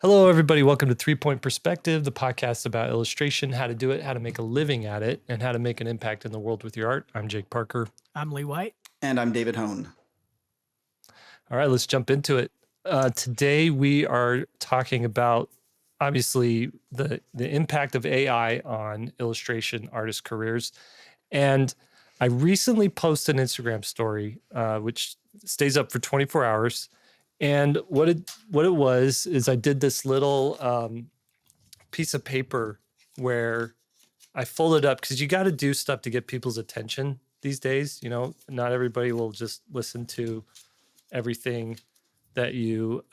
Hello, everybody. Welcome to 3-Point Perspective, the podcast about illustration, how to do it, how to make a living at it, and how to make an impact in the world with your art. I'm Jake Parker. I'm Lee White. And I'm David Hohn. All right, let's jump into it. Today, we are talking about, obviously, the impact of AI on illustration artist careers. And I recently posted an Instagram story, which stays up for 24 hours. And what it was is I did this little piece of paper where I folded up because you got to do stuff to get people's attention these days. You know, not everybody will just listen to everything that you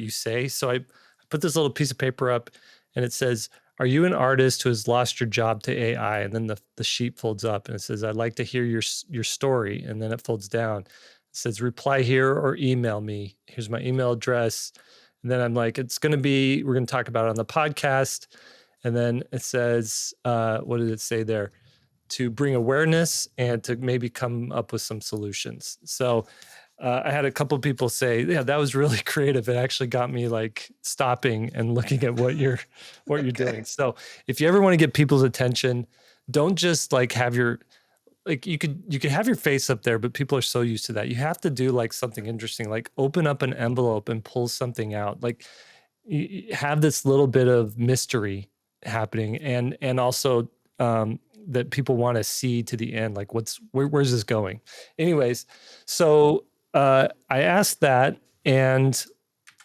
say. So I put this little piece of paper up, and it says, "Are you an artist who has lost your job to AI?" And then the sheet folds up, and it says, "I'd like to hear your story." And then it folds down. It says, "Reply here or email me. Here's my email address." And then I'm like, we're going to talk about it on the podcast. And then it says, what did it say there? To bring awareness and to maybe come up with some solutions. So I had a couple of people say, yeah, that was really creative. It actually got me like stopping and looking at what you're doing. So if you ever want to get people's attention, don't just like have your, like you could have your face up there, but people are so used to that. You have to do like something interesting, like open up an envelope and pull something out. Like you have this little bit of mystery happening, and also that people want to see to the end, like where's this going? Anyways, so I asked that, and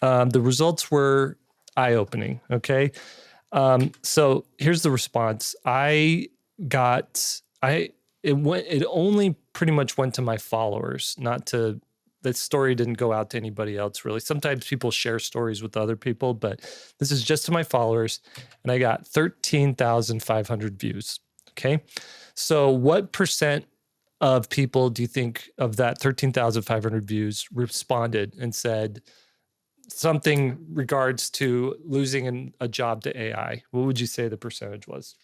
the results were eye-opening. Okay, so here's the response. It only pretty much went to my followers, not to, the story didn't go out to anybody else really. Sometimes people share stories with other people, but this is just to my followers. And I got 13,500 views. Okay. So what percent of people do you think of that 13,500 views responded and said something regards to losing a job to AI? What would you say the percentage was?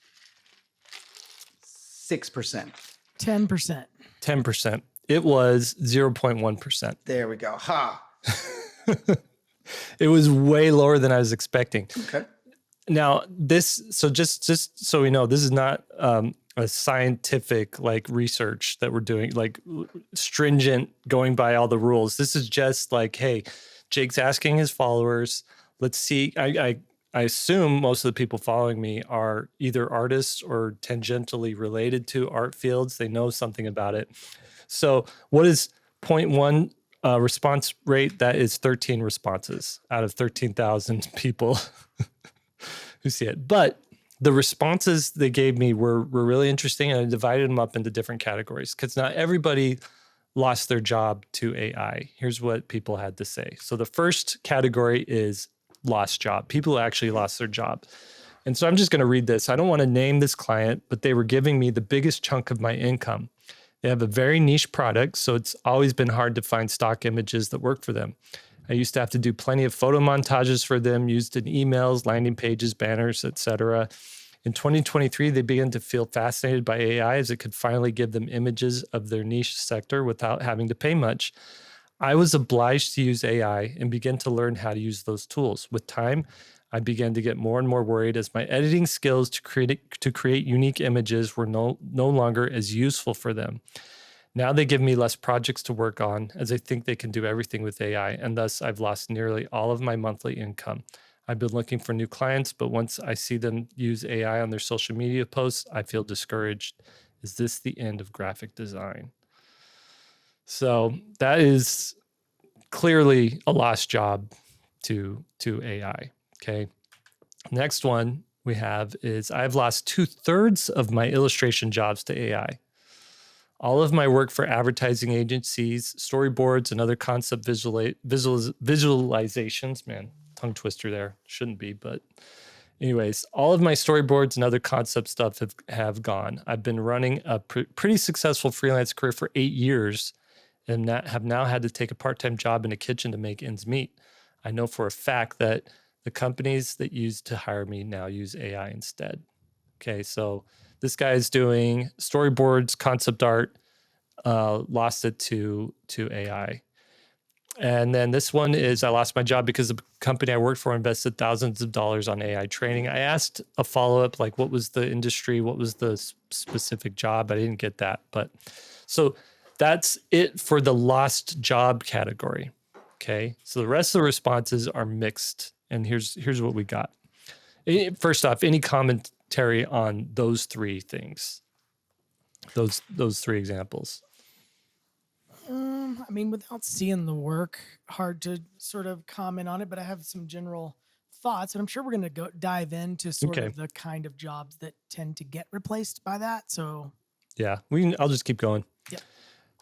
6%. 10%. 10%. It was 0.1%. There we go. Ha. It was way lower than I was expecting. Okay. Now, just so we know, this is not a scientific like research that we're doing, like stringent going by all the rules. This is just like, hey, Jake's asking his followers. Let's see. I assume most of the people following me are either artists or tangentially related to art fields. They know something about it. So what is 0.1 response rate? That is 13 responses out of 13,000 people who see it. But the responses they gave me were really interesting, and I divided them up into different categories because not everybody lost their job to AI. Here's what people had to say. So the first category is lost job. People who actually lost their job. And so I'm just going to read this. I don't want to name this client, but they were giving me the biggest chunk of my income. They have a very niche product, so it's always been hard to find stock images that work for them. I used to have to do plenty of photo montages for them, used in emails, landing pages, banners, etc. In 2023, they began to feel fascinated by AI as it could finally give them images of their niche sector without having to pay much. I was obliged to use AI and began to learn how to use those tools. With time, I began to get more and more worried as my editing skills to create unique images were no longer as useful for them. Now they give me less projects to work on as I think they can do everything with AI, and thus I've lost nearly all of my monthly income. I've been looking for new clients, but once I see them use AI on their social media posts, I feel discouraged. Is this the end of graphic design? So that is clearly a lost job to AI. Okay. Next one we have is I've lost 2/3 of my illustration jobs to AI. All of my work for advertising agencies, storyboards, and other concept visualizations, man, tongue twister there, shouldn't be, but anyways, all of my storyboards and other concept stuff have gone. I've been running a pretty successful freelance career for 8 years and have now had to take a part-time job in a kitchen to make ends meet. I know for a fact that the companies that used to hire me now use AI instead. Okay, so this guy is doing storyboards, concept art, lost it to AI. And then this one is I lost my job because the company I worked for invested thousands of dollars on AI training. I asked a follow-up, like what was the industry? What was the specific job? I didn't get that. But so that's it for the lost job category. Okay. So the rest of the responses are mixed. And here's what we got. First off, any commentary on those three things? Those three examples. I mean, without seeing the work, hard to sort of comment on it, but I have some general thoughts, and I'm sure we're going to dive into sort Okay. of the kind of jobs that tend to get replaced by that. So Yeah, I'll just keep going. Yeah.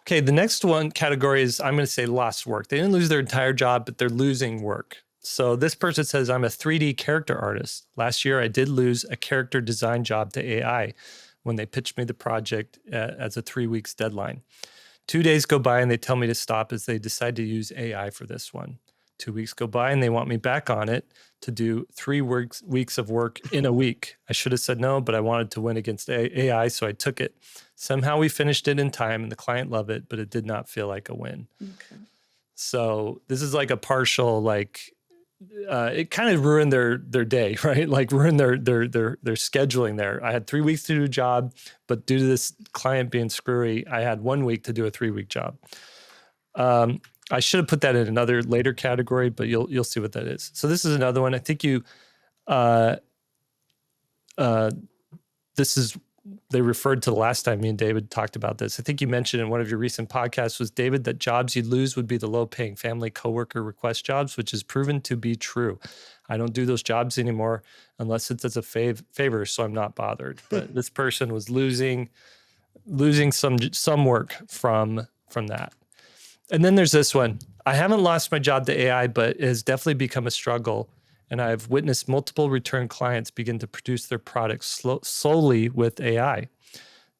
Okay, the next one category is I'm going to say lost work. They didn't lose their entire job, but they're losing work. So this person says, I'm a 3D character artist. Last year, I did lose a character design job to AI when they pitched me the project as a 3 weeks deadline. 2 days go by and they tell me to stop as they decide to use AI for this one. 2 weeks go by and they want me back on it to do 3 weeks of work in a week. I should have said no, but I wanted to win against AI, so I took it. Somehow we finished it in time and the client loved it, but it did not feel like a win. Okay. So this is like a partial, it kind of ruined their day, right? Like ruined their scheduling there. I had 3 weeks to do a job, but due to this client being screwy, I had 1 week to do a 3-week job. I should have put that in another later category, but you'll see what that is. So this is another one. I think they referred to the last time me and David talked about this. I think you mentioned in one of your recent podcasts was, David, that jobs you'd lose would be the low-paying family coworker request jobs, which is proven to be true. I don't do those jobs anymore unless it's as a favor, so I'm not bothered. But this person was losing some work from that. And then there's this one. I haven't lost my job to AI, but it has definitely become a struggle. And I've witnessed multiple return clients begin to produce their products solely with AI.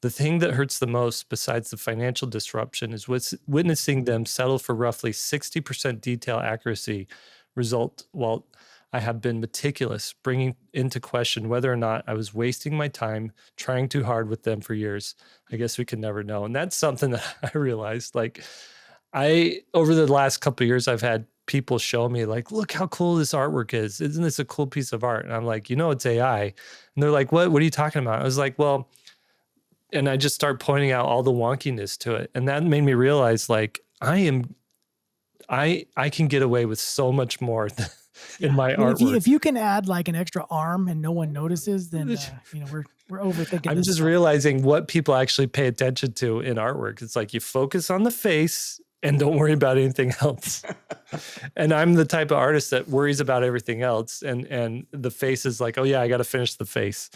The thing that hurts the most, besides the financial disruption, is witnessing them settle for roughly 60% detail accuracy result, while I have been meticulous, bringing into question whether or not I was wasting my time trying too hard with them for years. I guess we can never know. And that's something that I realized, over the last couple of years, I've had people show me like, look how cool this artwork is. Isn't this a cool piece of art? And I'm like, it's AI. And they're like, what are you talking about? I was like, well, and I just start pointing out all the wonkiness to it. And that made me realize like, I can get away with so much more in my artwork. If you can add like an extra arm and no one notices, then we're overthinking. I'm just realizing what people actually pay attention to in artwork. It's like you focus on the face and don't worry about anything else. And I'm the type of artist that worries about everything else. And the face is like, oh yeah, I got to finish the face.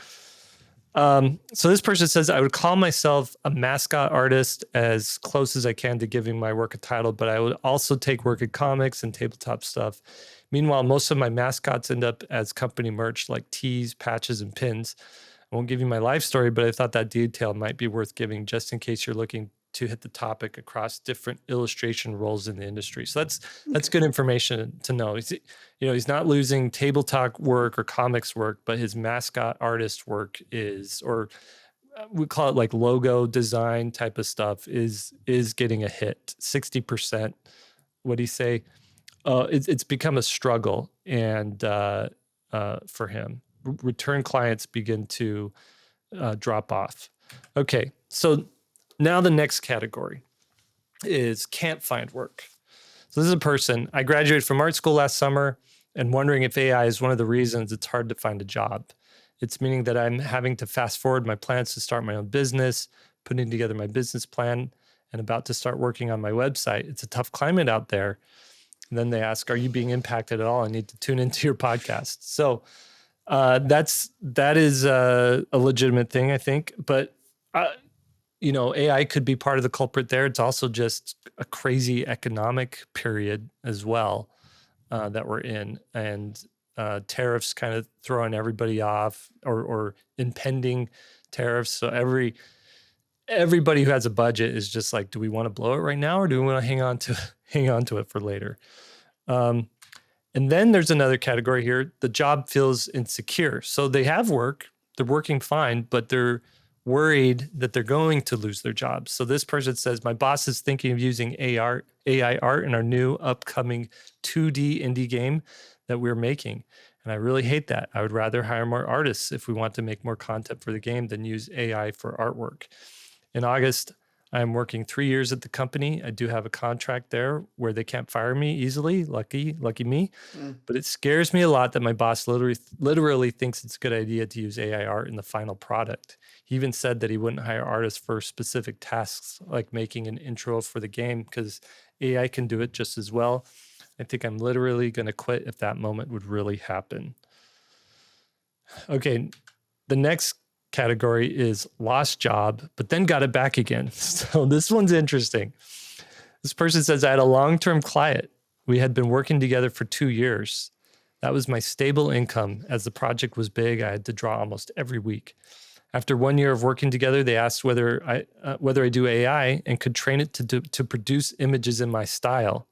So this person says, I would call myself a mascot artist as close as I can to giving my work a title, but I would also take work in comics and tabletop stuff. Meanwhile, most of my mascots end up as company merch like tees, patches, and pins. I won't give you my life story, but I thought that detail might be worth giving just in case you're looking to hit the topic across different illustration roles in the industry. So that's good information to know. He's not losing tabletop work or comics work, but his mascot artist work is, or we call it like logo design type of stuff, is getting a hit. 60%. What'd he say? It's become a struggle, and for him, return clients begin to drop off. Okay, so now the next category is can't find work. So this is a person, I graduated from art school last summer and wondering if AI is one of the reasons it's hard to find a job. It's meaning that I'm having to fast forward my plans to start my own business, putting together my business plan, and about to start working on my website. It's a tough climate out there. And then they ask, are you being impacted at all? I need to tune into your podcast. So that is a legitimate thing, I think. But AI could be part of the culprit there. It's also just a crazy economic period as well that we're in, and tariffs kind of throwing everybody off, or impending tariffs. So everybody who has a budget is just like, do we want to blow it right now, or do we want to hang on to it for later? And then there's another category here. The job feels insecure. So they have work, they're working fine, but they're worried that they're going to lose their jobs. So this person says, my boss is thinking of using AI art in our new upcoming 2D indie game that we're making. And I really hate that. I would rather hire more artists if we want to make more content for the game than use AI for artwork. In August, I'm working 3 years at the company. I do have a contract there where they can't fire me easily. Lucky me. But it scares me a lot that my boss literally thinks it's a good idea to use AI art in the final product. He even said that he wouldn't hire artists for specific tasks like making an intro for the game because AI can do it just as well. I think I'm literally going to quit if that moment would really happen. Okay, the next category is lost job, but then got it back again. So this one's interesting. This person says, I had a long-term client. We had been working together for 2 years. That was my stable income. As the project was big, I had to draw almost every week. After 1 year of working together, they asked whether I do AI and could train it to produce images in my style.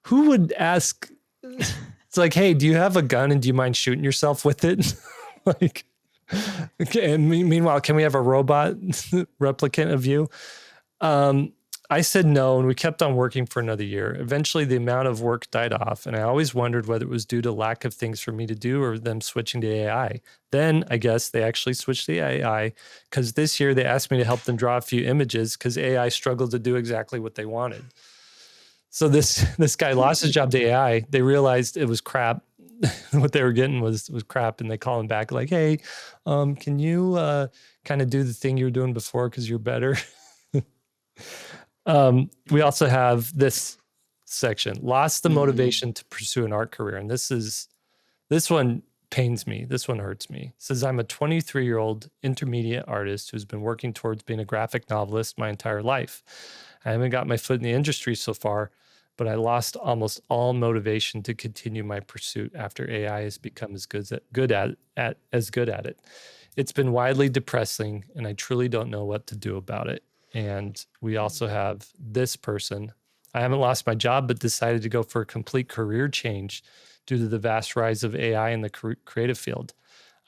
Who would ask? It's like, hey, do you have a gun and do you mind shooting yourself with it? Like, okay. And meanwhile, can we have a robot replicant of you? I said no, and we kept on working for another year. Eventually, the amount of work died off, and I always wondered whether it was due to lack of things for me to do or them switching to AI. Then, I guess, they actually switched to AI because this year they asked me to help them draw a few images because AI struggled to do exactly what they wanted. So this guy lost his job to AI. They realized it was crap. What they were getting was crap, and they call him back like, hey, can you kind of do the thing you were doing before because you're better? We also have this section, lost the motivation to pursue an art career. And this one pains me. This one hurts me. It says, I'm a 23-year-old intermediate artist who's been working towards being a graphic novelist my entire life. I haven't got my foot in the industry so far, but I lost almost all motivation to continue my pursuit after AI has become as good at it. It's been widely depressing, and I truly don't know what to do about it. And we also have this person. I haven't lost my job, but decided to go for a complete career change due to the vast rise of AI in the creative field.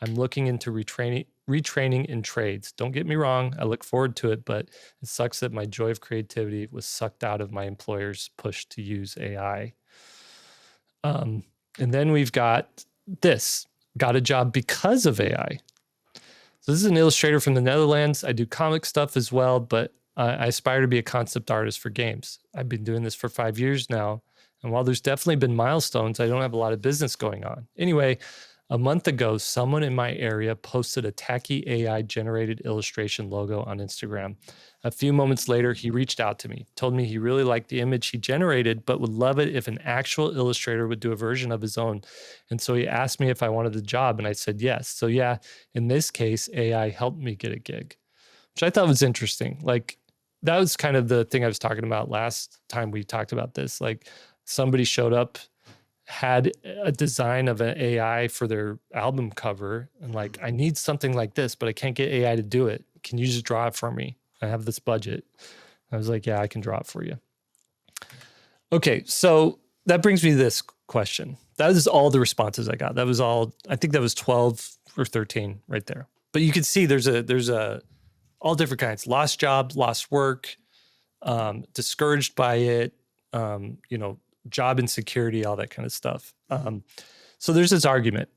I'm looking into retraining in trades. Don't get me wrong, I look forward to it, but it sucks that my joy of creativity was sucked out of my employer's push to use AI. And then we've got this, got a job because of AI. So this is an illustrator from the Netherlands. I do comic stuff as well, but I aspire to be a concept artist for games. I've been doing this for 5 years now. And while there's definitely been milestones, I don't have a lot of business going on. Anyway, a month ago, someone in my area posted a tacky AI generated illustration logo on Instagram. A few moments later, he reached out to me, told me he really liked the image he generated, but would love it if an actual illustrator would do a version of his own. And so he asked me if I wanted the job, and I said yes. So yeah, in this case, AI helped me get a gig, which I thought was interesting. Like, that was kind of the thing I was talking about last time we talked about this. Like, somebody showed up, had a design of an AI for their album cover, and like, I need something like this, but I can't get AI to do it. Can you just draw it for me? I have this budget. I was like, yeah, I can draw it for you. Okay, so that brings me to this question. That is all the responses I got. That was all, I think that was 12 or 13 right there. But you can see there's all different kinds: lost jobs, lost work, discouraged by it, job insecurity, all that kind of stuff. So there's this argument.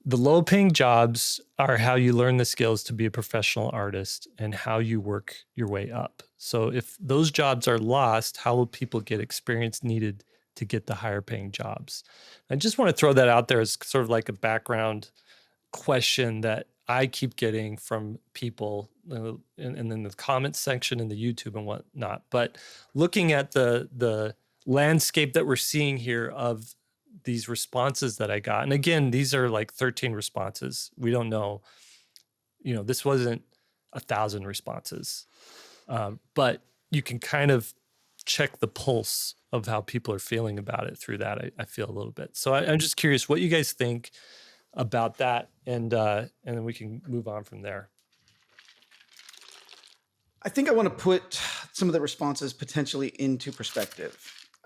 The low-paying jobs are how you learn the skills to be a professional artist and how you work your way up. So if those jobs are lost, how will people get experience needed to get the higher-paying jobs? I just want to throw that out there as sort of like a background question that I keep getting from people, and then the comment section in the YouTube and whatnot. But looking at the landscape that we're seeing here of these responses that I got, and again, these are like 13 responses. We don't know, this wasn't 1,000 responses, but you can kind of check the pulse of how people are feeling about it through that. I feel a little bit. So I'm just curious what you guys think about that, and then we can move on from there. I think I want to put some of the responses potentially into perspective.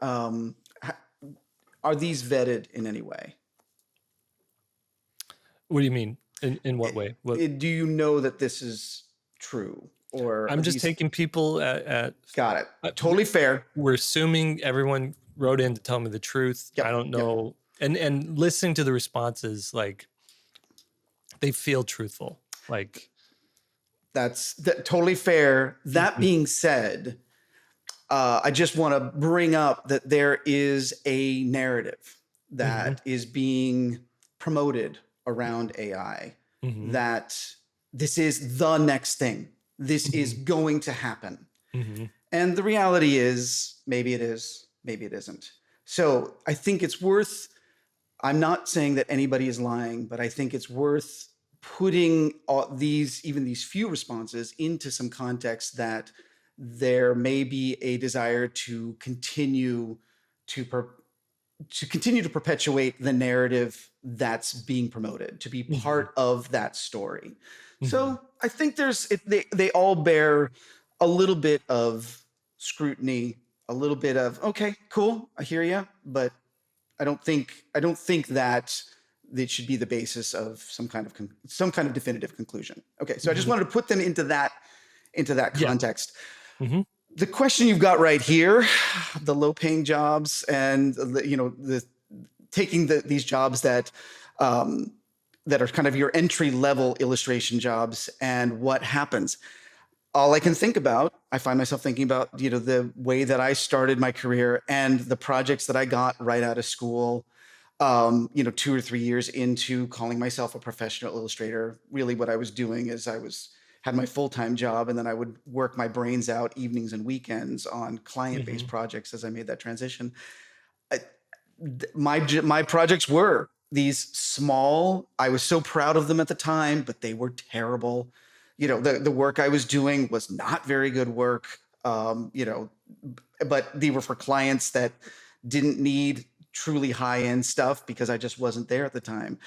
Are these vetted in any way? What do you mean? In what way? What? Do you know that this is true? Or I'm are just these, taking people at got it. uh, Totally fair. we're assuming everyone wrote in to tell me the truth. Yep, I don't yep. know. And listening to the responses, like they feel truthful. Like That's totally fair. That Mhm. being said, I just want to bring up that there is a narrative that is being promoted around AI, Mhm. that this is the next thing. This is Mhm. going to happen. Mhm. And the reality is, maybe it is, maybe it isn't. So I think it's worth, I'm not saying that anybody is lying, but I think it's worth putting all these, even these few responses into some context, that there may be a desire to continue to continue to perpetuate the narrative that's being promoted, to be part of that story. So I think they all bear a little bit of scrutiny, a little bit of, okay, cool, I hear you, but I don't think that it should be the basis of some kind of definitive conclusion. Okay, so I just wanted to put them into that Yeah. context. Mhm. The question you've got right here, the low-paying jobs and taking these jobs that that are kind of your entry-level illustration jobs, and what happens. All I can think about, I find myself thinking about, the way that I started my career and the projects that I got right out of school, 2 or 3 years into calling myself a professional illustrator. Really what I was doing is had my full-time job, and then I would work my brains out evenings and weekends on client-based projects as I made that transition. My projects were these small. I was so proud of them at the time, but they were terrible. The work I was doing was not very good work. But they were for clients that didn't need truly high-end stuff because I just wasn't there at the time.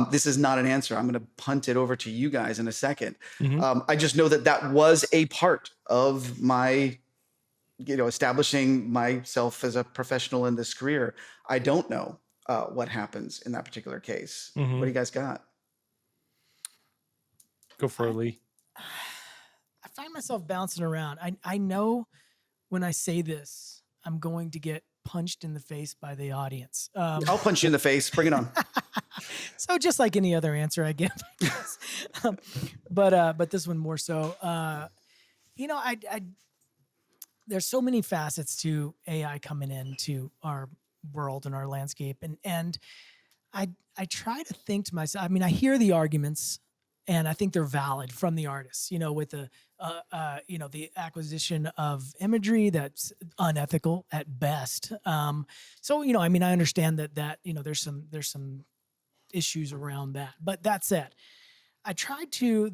This is not an answer. I'm going to punt it over to you guys in a second. I just know that was a part of my establishing myself as a professional in this career. I don't know what happens in that particular case. What do you guys got? Go for it, Lee. I find myself bouncing around. I know when I say this, I'm going to get punched in the face by the audience. I'll punch you in the face. Bring it on. So just like any other answer I give, I guess. But this one more so. There's so many facets to AI coming into our world and our landscape, and I try to think to myself. I mean, I hear the arguments, and I think they're valid from the artists. With the the acquisition of imagery that's unethical at best. So I mean, I understand that there's some issues around that. But that said, I tried to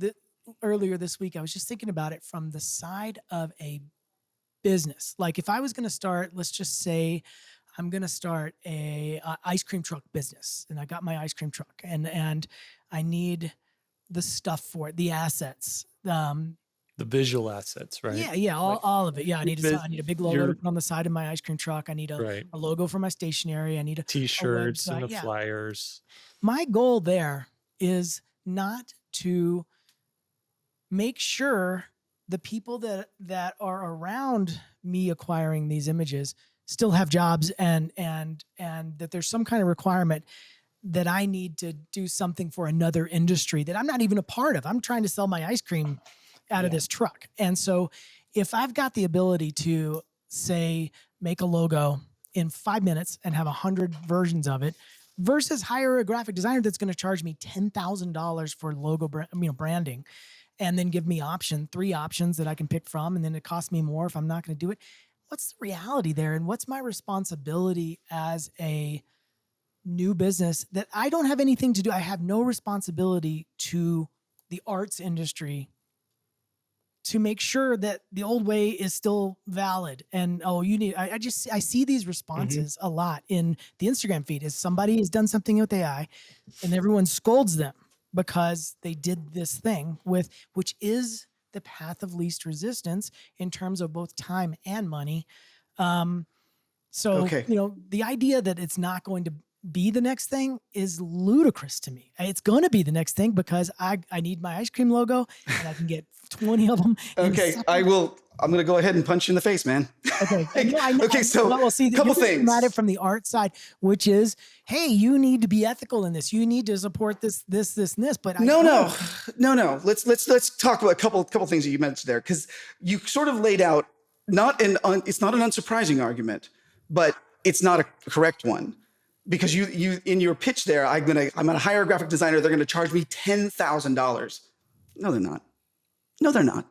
earlier this week. I was just thinking about it from the side of a business. Like if I was going to start, let's just say I'm going to start a ice cream truck business, and I got my ice cream truck, and I need the stuff for it, the assets, The visual assets, right? yeah, all of it. Yeah, I need vis- I need a big logo to put on the side of my ice cream truck. I need a Right. logo for my stationery. I need a T-shirts and website. the Yeah. flyers. My goal there is not to make sure the people that are around me acquiring these images still have jobs, and that there's some kind of requirement that I need to do something for another industry that I'm not even a part of. I'm trying to sell my ice cream out of this truck. And so if I've got the ability to, say, make a logo in 5 minutes and have 100 versions of it, versus hire a graphic designer that's going to charge me $10,000 for logo branding, and then give me 3 options that I can pick from, and then it costs me more if I'm not going to do it. What's the reality there? And what's my responsibility as a new business that I don't have anything to do? I have no responsibility to the arts industry to make sure that the old way is still valid. And I see these responses a lot in the Instagram feed. Is somebody has done something with AI, and everyone scolds them because they did this thing which is the path of least resistance in terms of both time and money. So Okay. the idea that it's not going to be the next thing is ludicrous to me. It's going to be the next thing because I need my ice cream logo and I can get 20 of them. Okay, I'm going to go ahead and punch you in the face, man. Okay. I know. Okay, so well, see, couple things. At it from the art side, which is, hey, you need to be ethical in this. You need to support this, and this. But no. Let's talk about a couple things that you mentioned there, because you sort of laid out it's not an unsurprising argument, but it's not a correct one. Because you in your pitch there, I'm gonna hire a graphic designer. They're gonna charge me $10,000. No, they're not. No, they're not.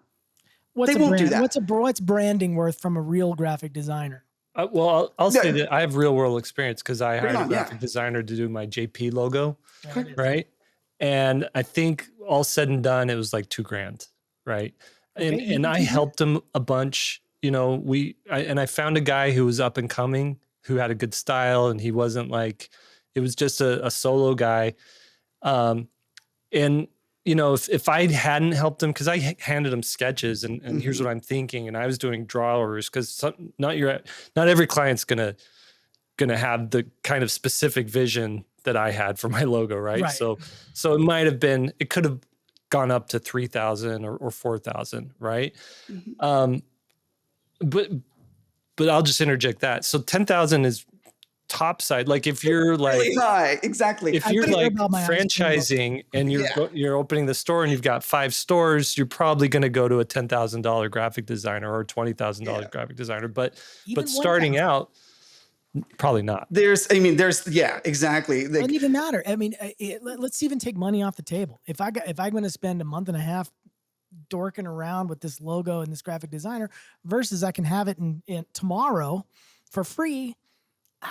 They won't do that. What's branding worth from a real graphic designer? Well, I'll say that I have real world experience because I hired a graphic designer to do my JP logo, right? And I think all said and done, it was like $2,000, right? And I helped him a bunch. You know, I found a guy who was up and coming, who had a good style, and he wasn't like, it was just a solo guy. And, you know, if I hadn't helped him, because I handed him sketches and here's what I'm thinking, and I was doing drawers, because not every client's gonna have the kind of specific vision that I had for my logo, right? So it could have gone up to 3,000 or 4,000, right? But I'll just interject that. So 10,000 is top side. Like if you're like really high, exactly. If you're like franchising and you're opening the store and you've got 5 stores, you're probably going to go to a $10,000 graphic designer or a $20,000 graphic designer. But starting out, probably not. Exactly. It doesn't even matter. I mean, let's even take money off the table. If I'm going to spend a month and a half dorking around with this logo and this graphic designer versus I can have it in tomorrow for free,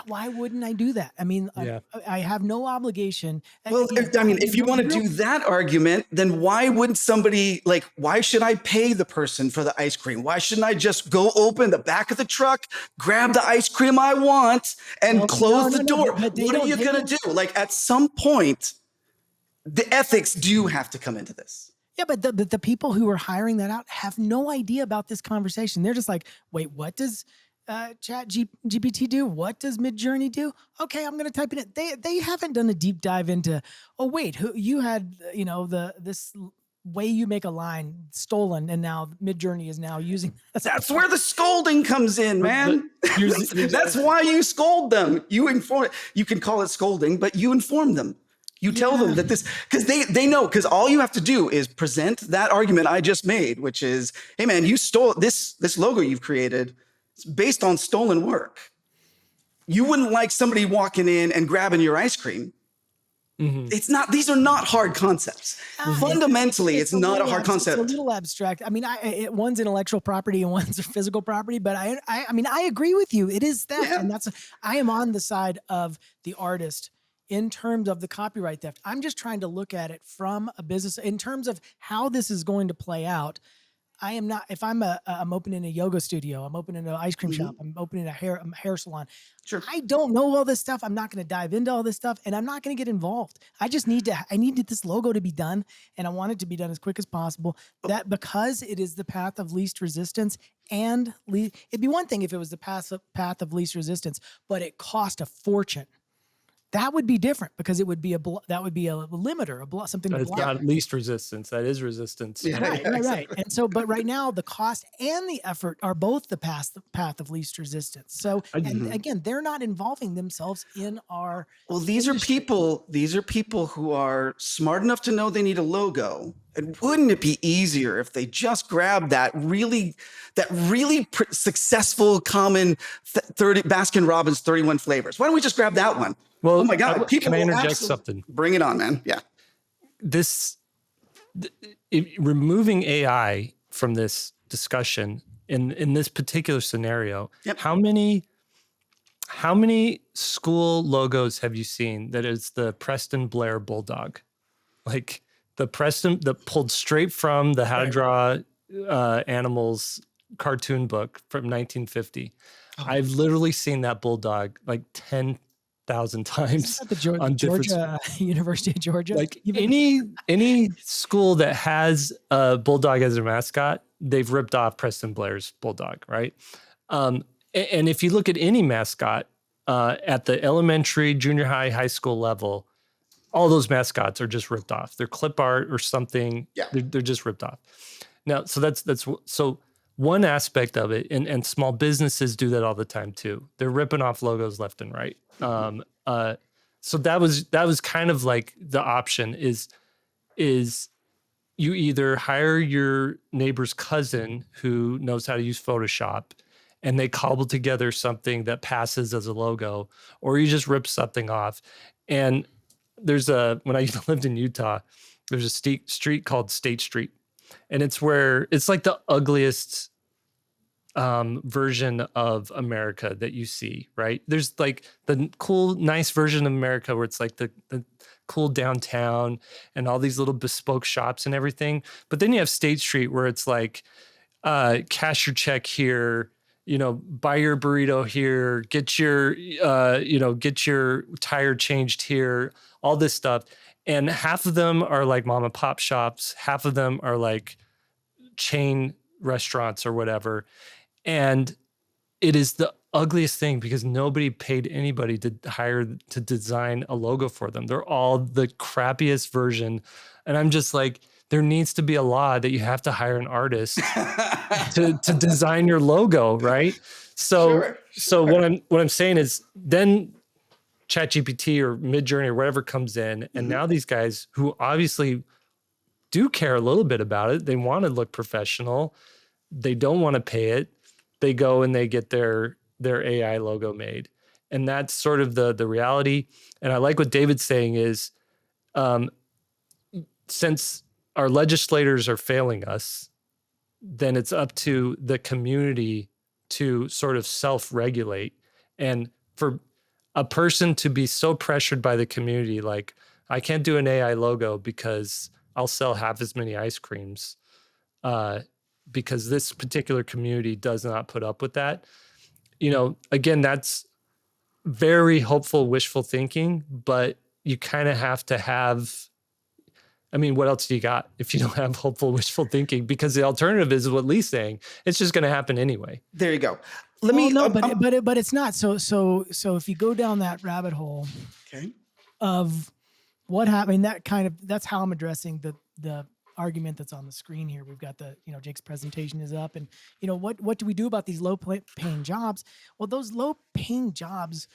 why wouldn't I do that? I mean, I have no obligation. Well, if you want to do that argument, then why wouldn't somebody, why should I pay the person for the ice cream? Why shouldn't I just go open the back of the truck, grab the ice cream I want, and close the door? What are you going to do? At some point, the ethics do have to come into this. Yeah, but the people who are hiring that out have no idea about this conversation. They're just like, wait, what does Chat GPT do? What does Midjourney do? Okay, I'm going to type it in. They haven't done a deep dive into, you had, this way you make a line stolen, and now Midjourney is now using. That's where the scolding comes in, man. That's why you scold them. You can call it scolding, but you inform them. You tell them that because they know, because all you have to do is present that argument I just made, which is, hey man, you stole this logo you've created. It's based on stolen work. You wouldn't like somebody walking in and grabbing your ice cream. It's not; these are not hard concepts. Fundamentally, it's not a hard concept. It's a little abstract. I mean, one's intellectual property and one's physical property. But I mean, I agree with you. It is theft, and I am on the side of the artist in terms of the copyright theft. I'm just trying to look at it from a business in terms of how this is going to play out. I am not, if I'm opening a yoga studio, I'm opening an ice cream shop, I'm opening a hair salon. Sure. I don't know all this stuff. I'm not going to dive into all this stuff, and I'm not going to get involved. I needed this logo to be done, and I want it to be done as quick as possible. That because it is the path of least resistance, and it'd be one thing if it was the path of least resistance, but it cost a fortune. That would be different because it would be that would be a limiter, something. It's not least resistance. That is resistance. Yeah, right. And so, but right now, the cost and the effort are both the path of least resistance. So, and again, they're not involving themselves in our. Well, these are people who are smart enough to know they need a logo. And wouldn't it be easier if they just grabbed that really successful common Baskin Robbins 31 flavors? Why don't we just grab that one? Well, oh my God! Can I interject something? Bring it on, man. Yeah. Removing AI from this discussion in this particular scenario, how many school logos have you seen that is the Preston Blair Bulldog? Like the Preston that pulled straight from the How to Draw Animals cartoon book from 1950. I've literally seen that bulldog like 10,000 times on Georgia University of Georgia. Like any school that has a bulldog as a mascot, they've ripped off Preston Blair's bulldog, right? And if you look at any mascot, at the elementary, junior high, high school level, all those mascots are just ripped off. They're clip art or something. Yeah. They're just ripped off. Now, so that's so one aspect of it, and small businesses do that all the time too. They're ripping off logos left and right. So that was kind of like the option is you either hire your neighbor's cousin who knows how to use Photoshop and they cobble together something that passes as a logo, or you just rip something off. And when I lived in Utah, there's a street called State Street. And it's like the ugliest version of America that you see, right? There's like the cool, nice version of America where it's like the cool downtown and all these little bespoke shops and everything. But then you have State Street where it's like, cash your check here, buy your burrito here, get your tire changed here, all this stuff. And half of them are like mom and pop shops. Half of them are like chain restaurants or whatever. And it is the ugliest thing because nobody paid anybody to hire to design a logo for them. They're all the crappiest version. And I'm just like, there needs to be a law that you have to hire an artist to design your logo, right? So what I'm saying is then ChatGPT or Midjourney or whatever comes in, and now these guys who obviously do care a little bit about it, they want to look professional, they don't want to pay it, they go and they get their AI logo made. And that's sort of the reality. And I like what David's saying is, since our legislators are failing us, then it's up to the community to sort of self-regulate. And for a person to be so pressured by the community, like, I can't do an AI logo because I'll sell half as many ice creams, because this particular community does not put up with that. Again, that's very hopeful, wishful thinking, but you kind of have to have, what else do you got if you don't have hopeful, wishful thinking? Because the alternative is what Lee's saying. It's just going to happen anyway. There you go. But it's not. So if you go down that rabbit hole of what happened, that's how I'm addressing the argument that's on the screen here. We've got Jake's presentation is up, and what do we do about these low paying jobs? Well, those low paying jobs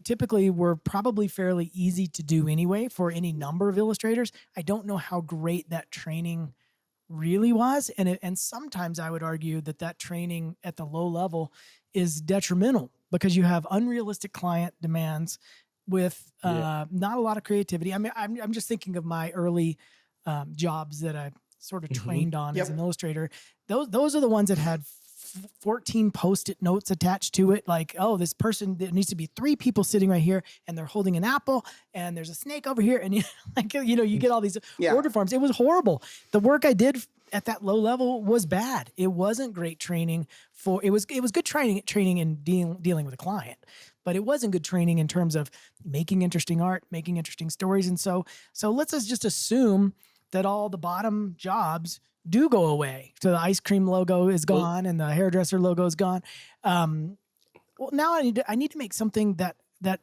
typically were probably fairly easy to do anyway for any number of illustrators. I don't know how great that training really was, and sometimes I would argue that training at the low level is detrimental because you have unrealistic client demands with not a lot of creativity. I'm just thinking of my early jobs that I sort of trained on as an illustrator. Those are the ones that had 14 Post-it notes attached to it. Like, oh, this person, there needs to be 3 people sitting right here and they're holding an apple and there's a snake over here. And you get all these order forms. It was horrible. The work I did at that low level was bad. It wasn't great training it was good training in dealing with a client, but it wasn't good training in terms of making interesting art, making interesting stories. And so let's just assume that all the bottom jobs do go away. So the ice cream logo is gone and the hairdresser logo is gone. Well, now I need to make something that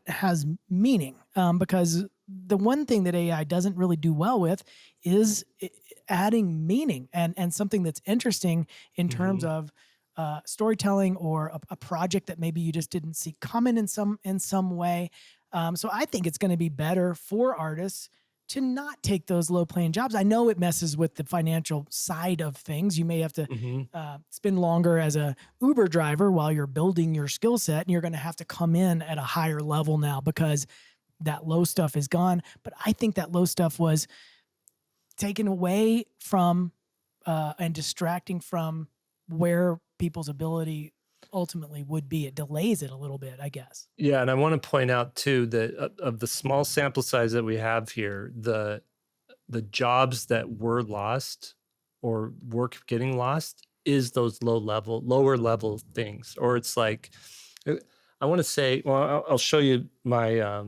has meaning, because the one thing that AI doesn't really do well with is adding meaning and something that's interesting in terms of storytelling or a project that maybe you just didn't see coming in some way. So I think it's going to be better for artists to not take those low-paying jobs. I know it messes with the financial side of things. You may have to spend longer as a Uber driver while you're building your skill set, and you're going to have to come in at a higher level now because that low stuff is gone. But I think that low stuff was taken away from and distracting from where people's ability ultimately would be. It delays it a little bit, I guess. Yeah, and I want to point out too that of the small sample size that we have here, the jobs that were lost or work getting lost is those lower level things. Or it's like, I want to say, well, I'll show you my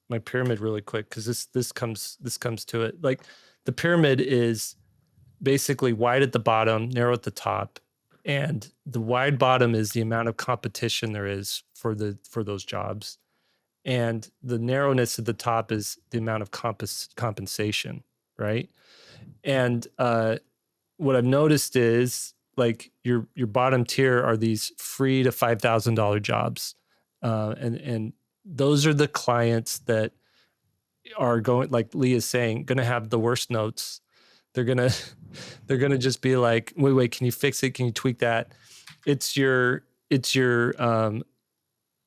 my pyramid really quick because this comes to it. Like the pyramid is basically wide at the bottom, narrow at the top. And the wide bottom is the amount of competition there is for those jobs. And the narrowness at the top is the amount of compensation, right? And what I've noticed is like your bottom tier are these free to $5,000 jobs, and those are the clients that are going, like Lee is saying, going to have the worst notes. They're gonna just be like, wait, can you fix it? Can you tweak that? It's your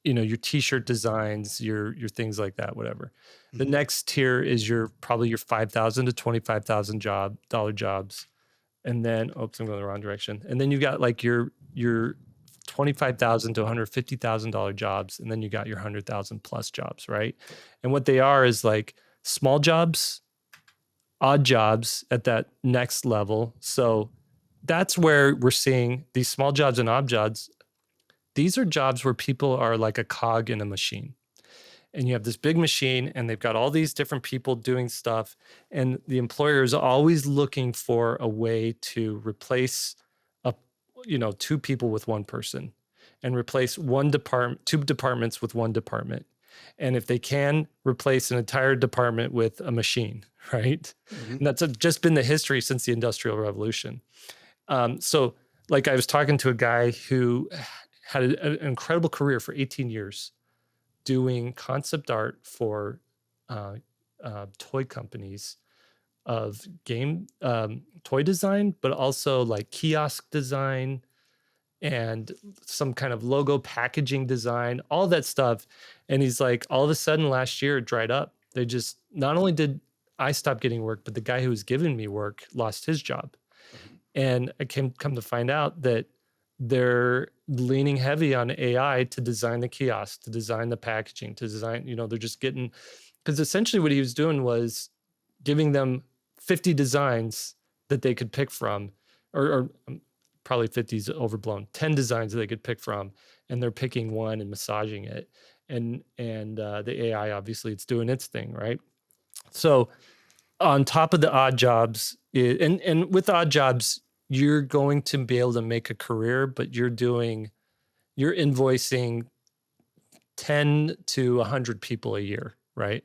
your t-shirt designs, your things like that, whatever. The next tier is probably your $5,000 to $25,000 jobs. And then, oops, I'm going the wrong direction. And then you got like your $25,000 to $150,000 jobs. And then you got your 100,000 plus jobs, right? And what they are is like small jobs, odd jobs at that next level. So that's where we're seeing these small jobs and odd jobs. These are jobs where people are like a cog in a machine. And you have this big machine and they've got all these different people doing stuff. And the employer is always looking for a way to replace two people with one person, and replace two departments with one department. And if they can, replace an entire department with a machine, right? And that's just been the history since the Industrial Revolution. So like I was talking to a guy who had an incredible career for 18 years doing concept art for toy companies of game toy design, but also like kiosk design and some kind of logo packaging design, all that stuff. And he's like, all of a sudden last year it dried up. They just, not only did I stop getting work, but the guy who was giving me work lost his job. And I come to find out that they're leaning heavy on AI to design the kiosk, to design the packaging, to design, they're just getting, because essentially what he was doing was giving them 50 designs that they could pick from, or probably 50 is overblown, 10 designs that they could pick from, and they're picking one and massaging it. And the AI, obviously it's doing its thing, right? So on top of the odd jobs, and with odd jobs, you're going to be able to make a career, but you're invoicing 10 to 100 people a year, right?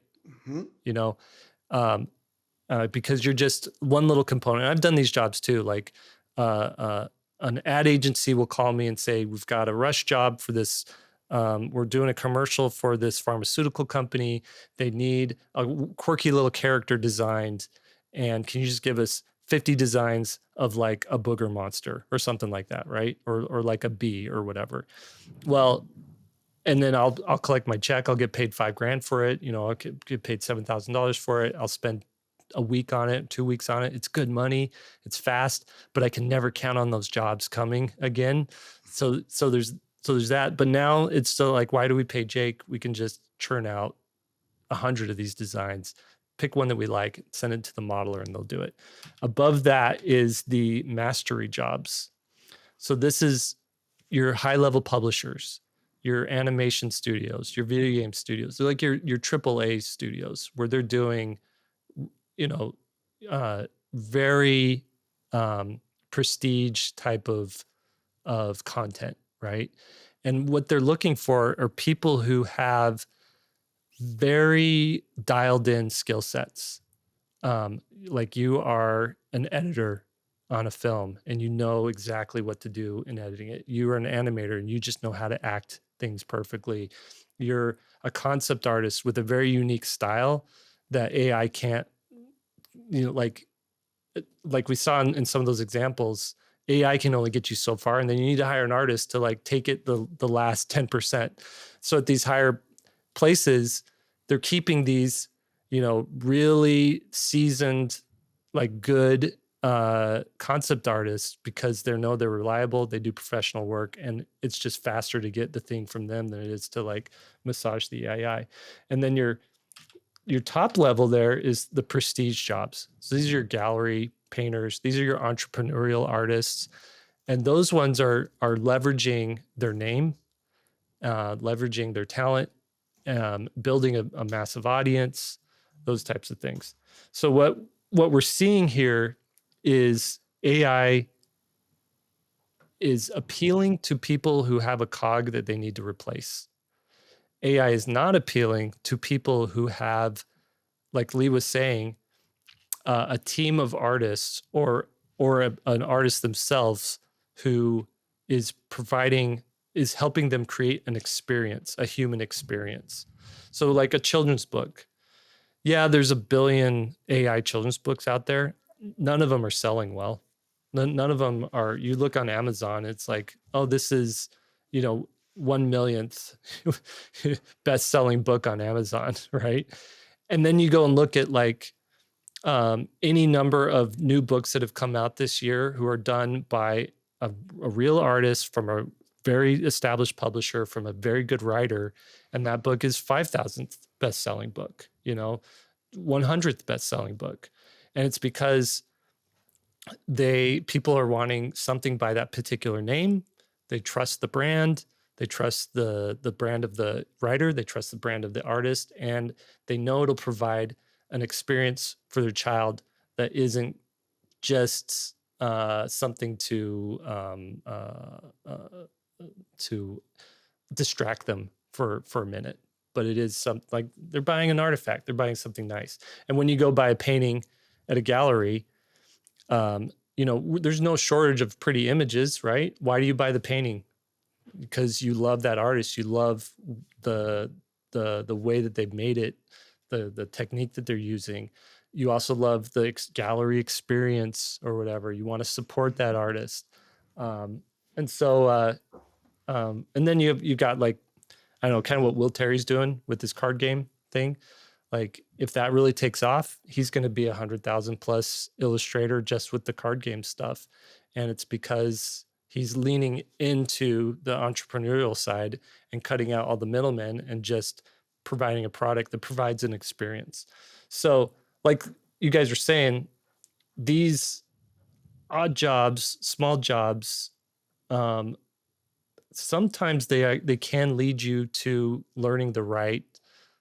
Because you're just one little component. I've done these jobs too. Like an ad agency will call me and say, we've got a rush job for this. We're doing a commercial for this pharmaceutical company. They need a quirky little character designed. And can you just give us 50 designs of like a booger monster or something like that, right? Or like a bee or whatever. Well, and then I'll collect my check. I'll get paid $5,000 for it. I'll get paid $7,000 for it. I'll spend a week on it, 2 weeks on it. It's good money. It's fast, but I can never count on those jobs coming again. So there's that. But now it's still like, why do we pay Jake? We can just churn out 100 of these designs, pick one that we like, send it to the modeler, and they'll do it. Above that is the mastery jobs. So this is your high-level publishers, your animation studios, your video game studios. They're like your AAA studios where they're doing, very prestige type of content, right? And what they're looking for are people who have very dialed in skill sets. Like you are an editor on a film and you know exactly what to do in editing it. You are an animator and you just know how to act things perfectly. You're a concept artist with a very unique style that AI can't, like we saw in some of those examples, AI can only get you so far, and then you need to hire an artist to like take it the last 10%. So at these higher places, they're keeping these, really seasoned, like good concept artists because they know they're reliable, they do professional work, and it's just faster to get the thing from them than it is to like massage the AI. And then your top level there is the prestige jobs. So these are your gallery painters, these are your entrepreneurial artists, and those ones are leveraging their name, leveraging their talent, building a massive audience, those types of things. So what we're seeing here is AI is appealing to people who have a cog that they need to replace. AI is not appealing to people who have, like Lee was saying, a team of artists or an artist themselves who is helping them create an experience, a human experience. So like a children's book. Yeah, there's a billion AI children's books out there. None of them are selling well. None of them are. You look on Amazon, it's like, oh, this is, 1 millionth best-selling book on Amazon, right? And then you go and look at like any number of new books that have come out this year who are done by a real artist from a very established publisher, from a very good writer, and that book is 5,000th best-selling book, 100th best-selling book. And it's because people are wanting something by that particular name. They trust the brand. They trust the brand of the writer. They trust the brand of the artist, and they know it'll provide an experience for their child that isn't just something to distract them for a minute, but it is something like they're buying an artifact. They're buying something nice. And when you go buy a painting at a gallery, there's no shortage of pretty images, right? Why do you buy the painting? Because you love that artist. You love the way that they've made it, the technique that they're using. You also love the gallery experience or whatever. You want to support that artist. And then you've got like, I don't know, kind of what Will Terry's doing with this card game thing. Like if that really takes off, he's going to be 100,000 plus illustrator just with the card game stuff. And it's because he's leaning into the entrepreneurial side and cutting out all the middlemen and just providing a product that provides an experience. So like you guys are saying, these odd jobs, small jobs, sometimes they can lead you to learning the right,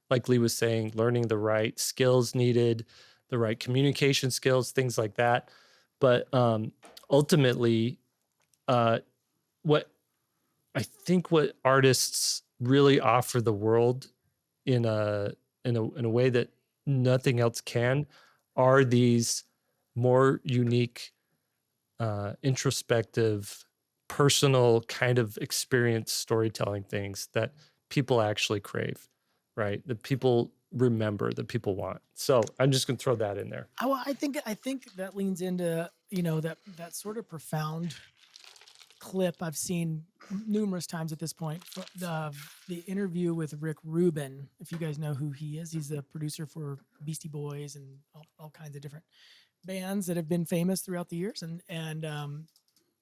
like Lee was saying, learning the right skills needed, the right communication skills, things like that. But ultimately, what artists really offer the world in a way that nothing else can are these more unique, introspective, personal kind of experience storytelling things that people actually crave, right? That people remember, that people want. So I'm just going to throw that in there. Well, I think that leans into that sort of profound clip I've seen numerous times at this point. The interview with Rick Rubin, if you guys know who he is, he's the producer for Beastie Boys and all kinds of different bands that have been famous throughout the years. And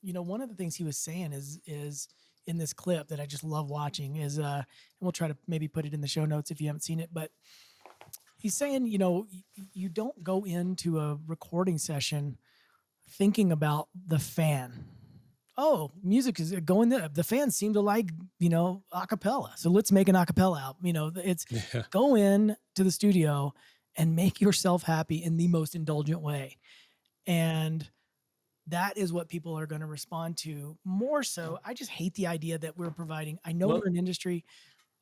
one of the things he was saying is in this clip that I just love watching is, and we'll try to maybe put it in the show notes if you haven't seen it, but he's saying, you don't go into a recording session thinking about the fan. Oh, music is going there. The fans seem to like, a cappella. So let's make an a cappella album. It's go in to the studio and make yourself happy in the most indulgent way. And that is what people are going to respond to more so. I just hate the idea that we're providing, I know we're an industry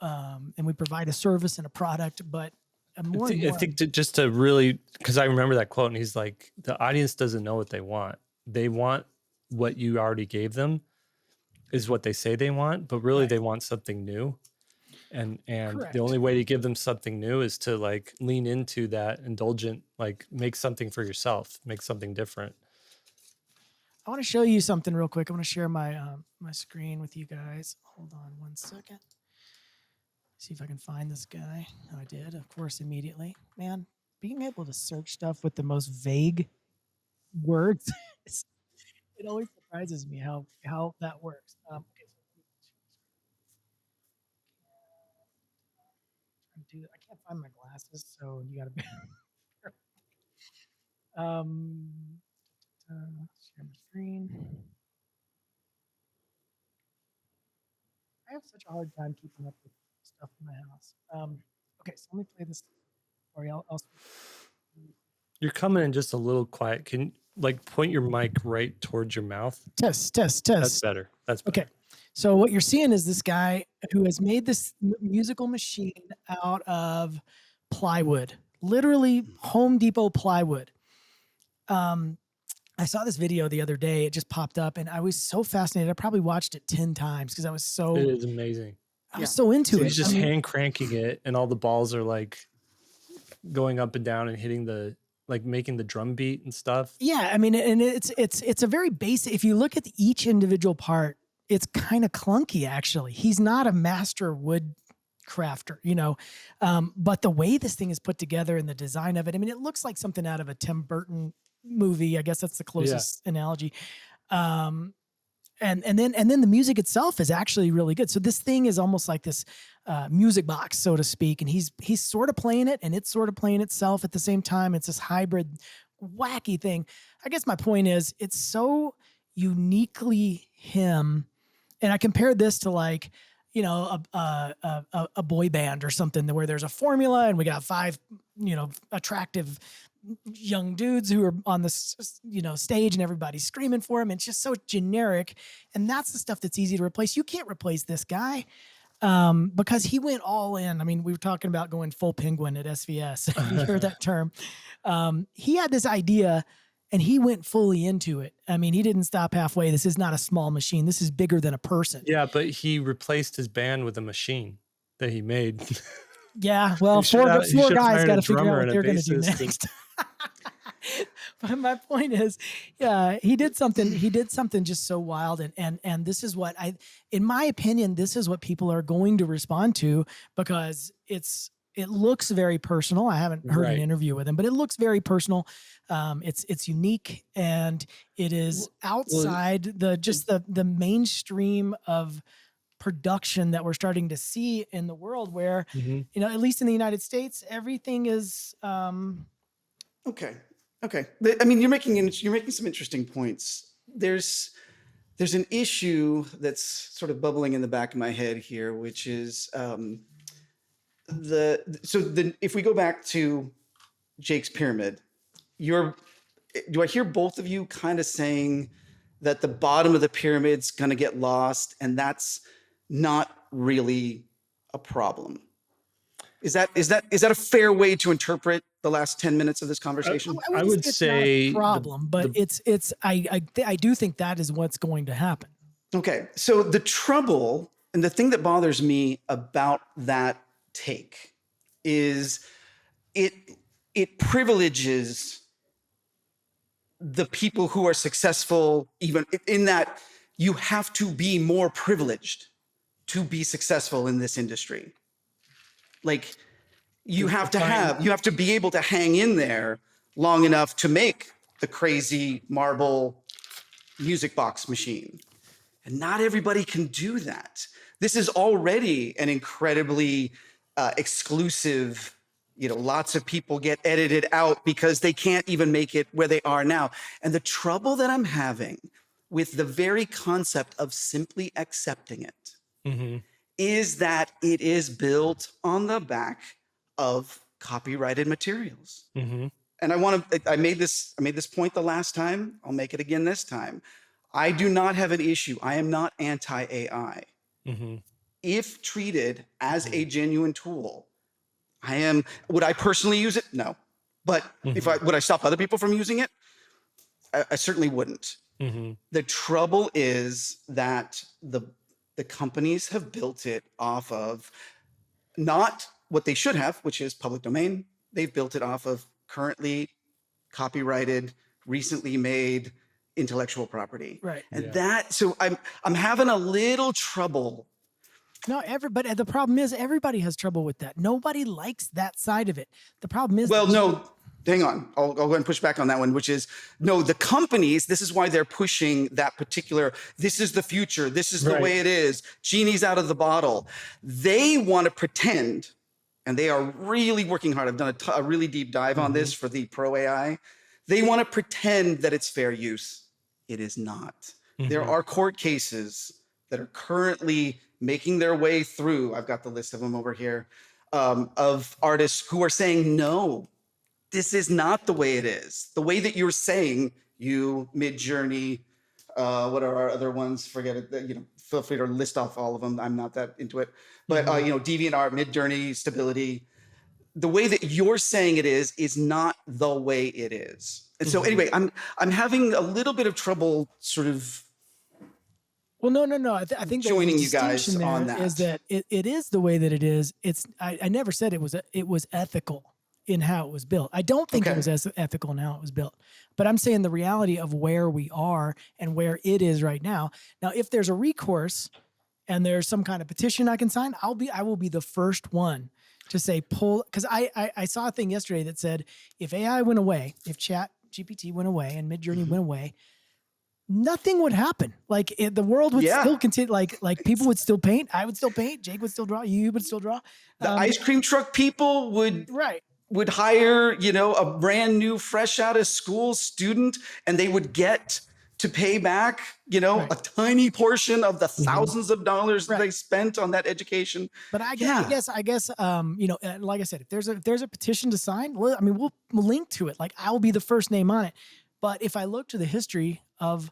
and we provide a service and a product, but I think just to really, because I remember that quote and he's like, the audience doesn't know what they want. They want what you already gave them is what they say they want, but really they want something new. And Correct. The only way to give them something new is to like lean into that indulgent, like make something for yourself, make something different. I want to show you something real quick. I want to share my my screen with you guys. Hold on one second. See if I can find this guy. I did, of course, immediately. Man, being able to search stuff with the most vague words, it always surprises me how that works. Okay, so I can't find my glasses, so you gotta be share my screen. I have such a hard time keeping up with stuff in my house. Okay, so let me play this for you. You're coming in just a little quiet. like point your mic right towards your mouth. Test. That's better. That's better. Okay. So what you're seeing is this guy who has made this musical machine out of plywood, literally Home Depot plywood. I saw this video the other day. It just popped up and I was so fascinated. I probably watched it 10 times because I was It is amazing. I was so into So it. he's just hand cranking it and all the balls are like going up and down and hitting the, like making the drum beat and stuff. Yeah. I mean, and it's a very basic, if you look at each individual part, it's kind of clunky actually. He's not a master wood crafter, you know, but the way this thing is put together and the design of it, I mean, it looks like something out of a Tim Burton movie. I guess that's the closest analogy. And then the music itself is actually really good. So this thing is almost like this music box, so to speak. And he's sort of playing it and it's sort of playing itself at the same time. It's this hybrid wacky thing. I guess my point is it's so uniquely him. And I compared this to like, you know, a boy band or something where there's a formula and we got 5, you know, attractive young dudes who are on the, you know, stage and everybody's screaming for him. It's just so generic. And that's the stuff that's easy to replace. You can't replace this guy because he went all in. I mean, we were talking about going full penguin at SVS. You heard that term. He had this idea and he went fully into it. I mean, he didn't stop halfway. This is not a small machine. This is bigger than a person. Yeah, but he replaced his band with a machine that he made. Yeah, well, four guys got to figure out what they're going to do next. But my point is, yeah, he did something just so wild. And this is what in my opinion, this is what people are going to respond to because it looks very personal. I haven't heard an interview with him, but it looks very personal. It's unique and it is outside the mainstream of production that we're starting to see in the world where, you know, at least in the United States, everything is, Okay. I mean, you're making some interesting points. There's an issue that's sort of bubbling in the back of my head here, which is if we go back to Jake's pyramid, do I hear both of you kind of saying that the bottom of the pyramid's going to get lost and that's not really a problem? Is that a fair way to interpret the last 10 minutes of this conversation? I would say it's not a problem, but I do think that is what's going to happen. Okay. So the trouble and the thing that bothers me about that take is it privileges the people who are successful, even in that you have to be more privileged to be successful in this industry. Like you have to be able to hang in there long enough to make the crazy marble music box machine. And not everybody can do that. This is already an incredibly exclusive, you know, lots of people get edited out because they can't even make it where they are now. And the trouble that I'm having with the very concept of simply accepting it is that it is built on the back of copyrighted materials. And I made this point the last time. I'll make it again this time. I do not have an issue. I am not anti-AI. If treated as a genuine tool, would I personally use it? No. But would I stop other people from using it? I certainly wouldn't. The trouble is that the companies have built it off of not what they should have, which is public domain. They've built it off of currently copyrighted, recently made intellectual property. Right. And so I'm having a little trouble. No, everybody. The problem is everybody has trouble with that. Nobody likes that side of it. The problem is, hang on. I'll go ahead and push back on that one, which is, no, the companies, this is why they're pushing that particular, this is the future, this is the way it is, genie's out of the bottle. They want to pretend, and they are really working hard. I've done a really deep dive on this for the Pro AI. They want to pretend that it's fair use. It is not. There are court cases that are currently making their way through, I've got the list of them over here, of artists who are saying, no, this is not the way it is. The way that you're saying you, Midjourney. What are our other ones? Forget it. Feel free to list off all of them. I'm not that into it, but DeviantArt, Midjourney, Stability. The way that you're saying it is not the way it is. And so anyway, I'm having a little bit of trouble sort of Well, no. I think there's a joining you guys distinction on there that. is that it is the way that it is. I never said it was ethical in how it was built. I don't think it was as ethical in how it was built. But I'm saying the reality of where we are and where it is right now. Now, if there's a recourse and there's some kind of petition I can sign, I will be the first one to say pull, because I saw a thing yesterday that said if AI went away, if Chat GPT went away and Midjourney went away, nothing would happen. Like the world would still continue. Like people would still paint. I would still paint. Jake would still draw. You would still draw. The ice cream truck people would hire, a brand new, fresh out of school student, and they would get to pay back, a tiny portion of the thousands of dollars that they spent on that education. But I guess, like I said, if there's a petition to sign, I mean, we'll link to it. Like I'll be the first name on it. But if I look to the history of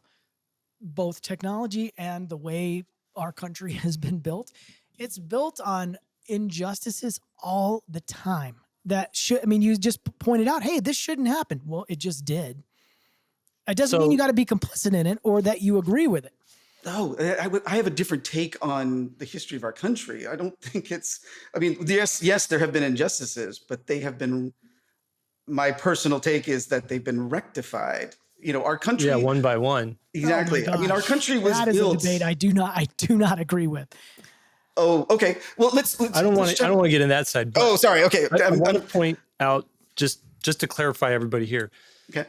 both technology and the way our country has been built, it's built on injustices all the time. You just pointed out, hey, this shouldn't happen. Well, it just did. It doesn't mean you got to be complicit in it or that you agree with it. No, I have a different take on the history of our country. I don't think yes, there have been injustices, but they have been, my personal take is that they've been rectified. Our country. Yeah, one by one. Exactly. Oh our country was built. That is a debate I do not agree with. Oh, okay. Well, let's I don't want to get in that side. Oh, sorry. Okay. I want to point out just to clarify everybody here. Okay.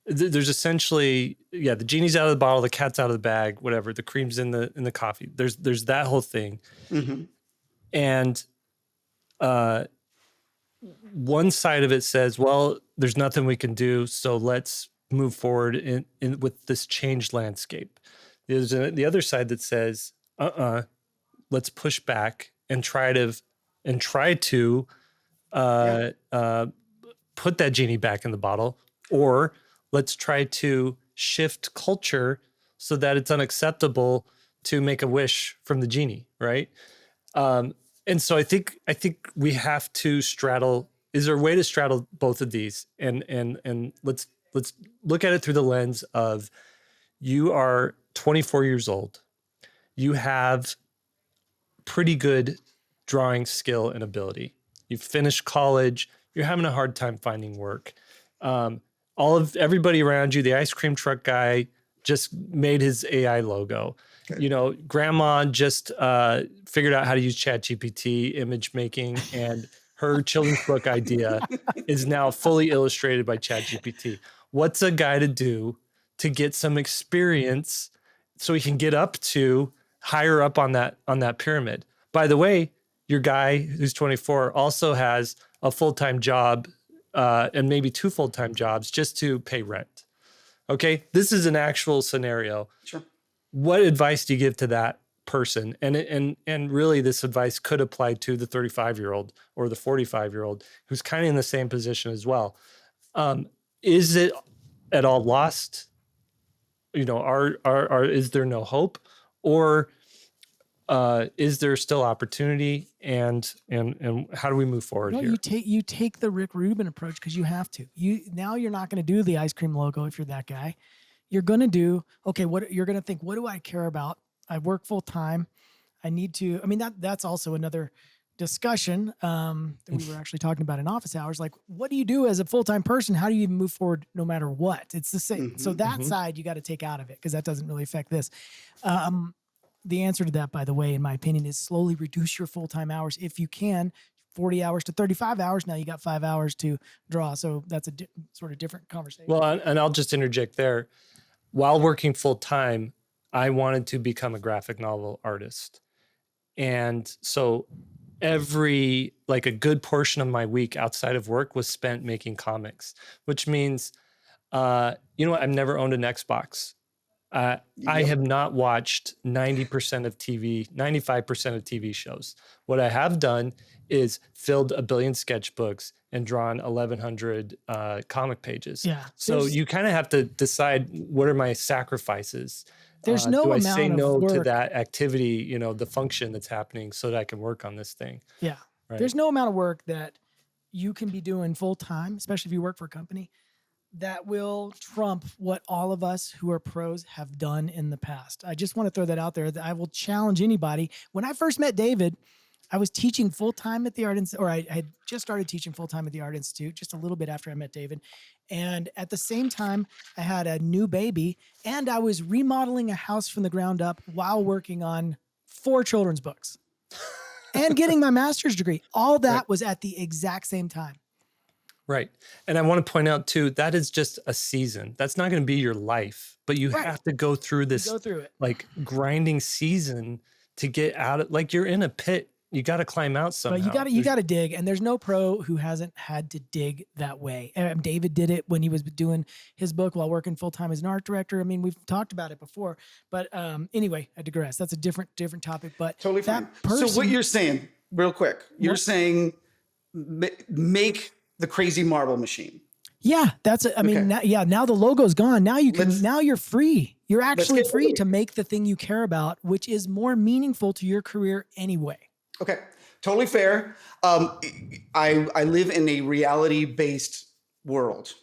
There's essentially, the genie's out of the bottle, the cat's out of the bag, whatever. The cream's in the coffee. There's that whole thing, and one side of it says, well, there's nothing we can do, so let's move forward in with this changed landscape. There's the other side that says, let's push back and try to put that genie back in the bottle, or let's try to shift culture so that it's unacceptable to make a wish from the genie, right? And so I think we have to straddle. Is there a way to straddle both of these? And let's look at it through the lens of, you are 24 years old. You have pretty good drawing skill and ability. You've finished college. You're having a hard time finding work. Everybody around you, the ice cream truck guy just made his AI logo. Okay. Grandma just figured out how to use ChatGPT image making, and her children's book idea is now fully illustrated by ChatGPT. What's a guy to do to get some experience so he can get up to higher up on that pyramid? By the way, your guy who's 24 also has a full-time job and maybe 2 full-time jobs just to pay rent. Okay, this is an actual scenario. Sure. What advice do you give to that person? And really, this advice could apply to the 35-year-old or the 45-year-old who's kind of in the same position as well. Is it at all lost? Is there no hope, or is there still opportunity? And how do we move forward here? You take the Rick Rubin approach because you have to. You're not going to do the ice cream logo if you're that guy. You're going to do, okay, what you're going to think, what do I care about? I work full time. I need to, that's also another discussion that we were actually talking about in office hours. Like, what do you do as a full-time person? How do you even move forward no matter what? It's the same. So that side you got to take out of it because that doesn't really affect this. The answer to that, by the way, in my opinion, is slowly reduce your full-time hours if you can. 40 hours to 35 hours. Now you got 5 hours to draw. So that's a sort of different conversation. Well, and I'll just interject there. While working full-time, I wanted to become a graphic novel artist. And so a good portion of my week outside of work was spent making comics, which means, I've never owned an Xbox. I Yep. have not watched 90% of TV, 95% of TV shows. What I have done is filled a billion sketchbooks and drawn 1,100 comic pages. Yeah. So you kind of have to decide, what are my sacrifices? There's Do no I say amount of no to work. that activity, you know, the function that's happening, so that I can work on this thing? Yeah. Right. There's no amount of work that you can be doing full time, especially if you work for a company, that will trump what all of us who are pros have done in the past. I just want to throw that out there, that I will challenge anybody. When I first met David, I was teaching full time at the Art Institute, or I had just started teaching full time at the Art Institute just a little bit after I met David. And at the same time, I had a new baby, and I was remodeling a house from the ground up while working on 4 children's books and getting my master's degree. All that was at the exact same time. Right. And I want to point out too, that is just a season. That's not going to be your life, but you have to go through this Go through it. like grinding season to get out of, like, you're in a pit. You got to climb out somehow. But you got to dig, and there's no pro who hasn't had to dig that way. David did it when he was doing his book while working full time as an art director. I mean, we've talked about it before, but anyway, I digress. That's a different topic. But Totally fine. So what you're saying, real quick, you're saying make the crazy marble machine. Yeah, that's. I mean, now the logo's gone. Now you can. Now you're free. You're actually free to make the thing you care about, which is more meaningful to your career anyway. Okay, totally fair. I live in a reality-based world.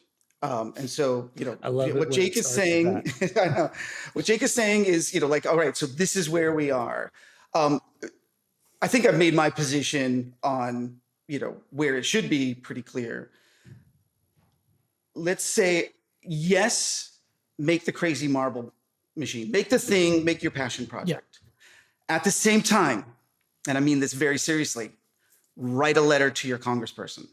And so, you know, what Jake is saying, I know, what Jake is saying is, you know, like, all right, so this is where we are. I think I've made my position on, you know, where it should be pretty clear. Let's say, yes, make the crazy marble machine, make the thing, make your passion project. Yeah. At the same time, and I mean this very seriously, write a letter to your congressperson.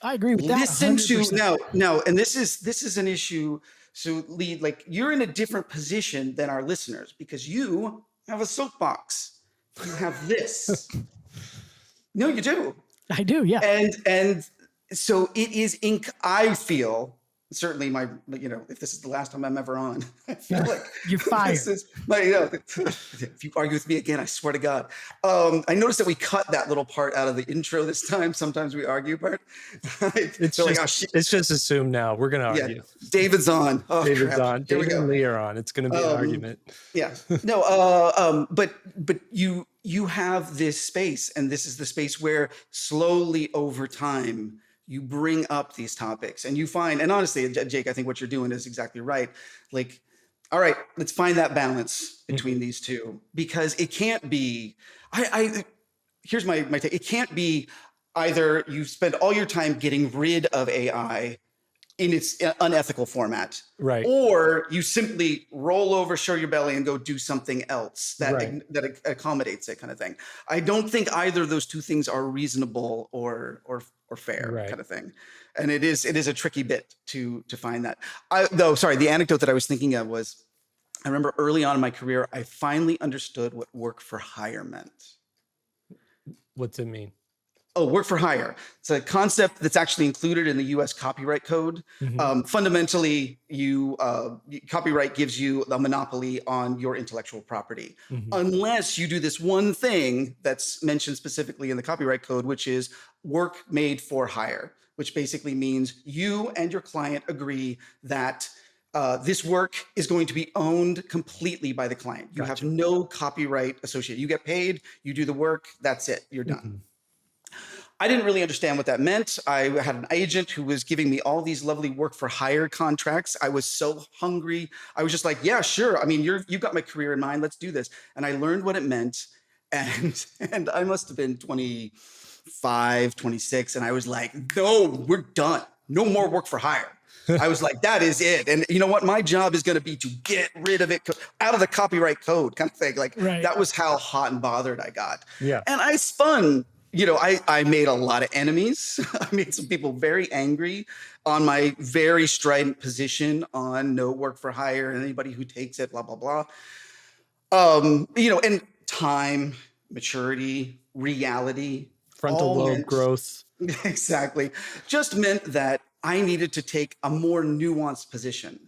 I agree with that. Listen 100%. to no, and this is an issue. So, Lee, like, you're in a different position than our listeners because you have a soapbox. You have this. No, you do. I do, yeah. And so it is. I feel. Certainly, you know, if this is the last time I'm ever on, I feel like you're fired. This is you know, if you argue with me again, I swear to God. I noticed that we cut that little part out of the intro this time. Sometimes we argue, but it's just assumed now. We're going to argue. Yeah, David's on. Oh, David's crap. on. David and Lee are on. It's going to be an argument. Yeah. No. But you have this space, and this is the space where slowly over time, you bring up these topics and you find, and honestly, Jake, I think what you're doing is exactly right. Like, all right, let's find that balance between these two, because it can't be, here's my take. It can't be either you spend all your time getting rid of AI in its unethical format, right? Or you simply roll over, show your belly, and go do something else that accommodates it, kind of thing. I don't think either of those two things are reasonable or fair, kind of thing. And it is a tricky bit to find that. The anecdote that I was thinking of was, I remember early on in my career, I finally understood what work for hire meant. What's it mean? Oh, work for hire. It's a concept that's actually included in the U.S. copyright code. Fundamentally, copyright gives you a monopoly on your intellectual property, unless you do this one thing that's mentioned specifically in the copyright code, which is work made for hire, which basically means you and your client agree that this work is going to be owned completely by the client. You have no copyright associated. You get paid, you do the work, that's it, you're done. I didn't really understand what that meant. I had an agent who was giving me all these lovely work for hire contracts. I was so hungry. I was just like, yeah, sure. I mean, you've got my career in mind. Let's do this. And I learned what it meant. And I must have been 25, 26. And I was like, no, we're done. No more work for hire. I was like, that is it. And you know what? My job is going to be to get rid of it out of the copyright code, kind of thing. Like, that was how hot and bothered I got. Yeah. And I spun. You know, I made a lot of enemies. I made some people very angry on my very strident position on no work for hire and anybody who takes it, blah, blah, blah. You know, and time, maturity, reality. Frontal lobe growth. Exactly. Just meant that I needed to take a more nuanced position.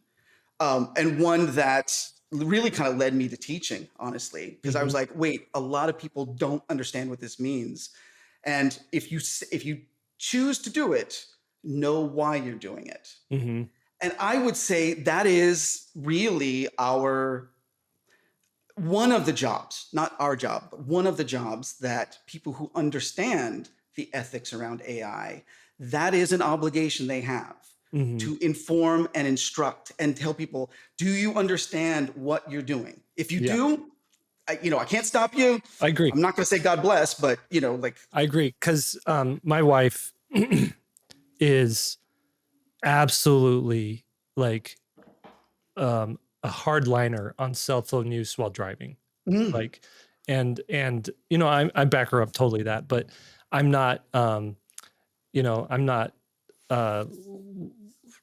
and one that really kind of led me to teaching, honestly, because I was like, wait, a lot of people don't understand what this means. And if you choose to do it, know why you're doing it. Mm-hmm. And I would say that is really one of the jobs, not our job, but one of the jobs that people who understand the ethics around AI, that is an obligation they have to inform and instruct and tell people, do you understand what you're doing? If you do, I can't stop you. I agree. I'm not going to say God bless, but I agree. Cause, my wife is absolutely like, a hardliner on cell phone use while driving. Like, and I back her up totally that, but I'm not, I'm not,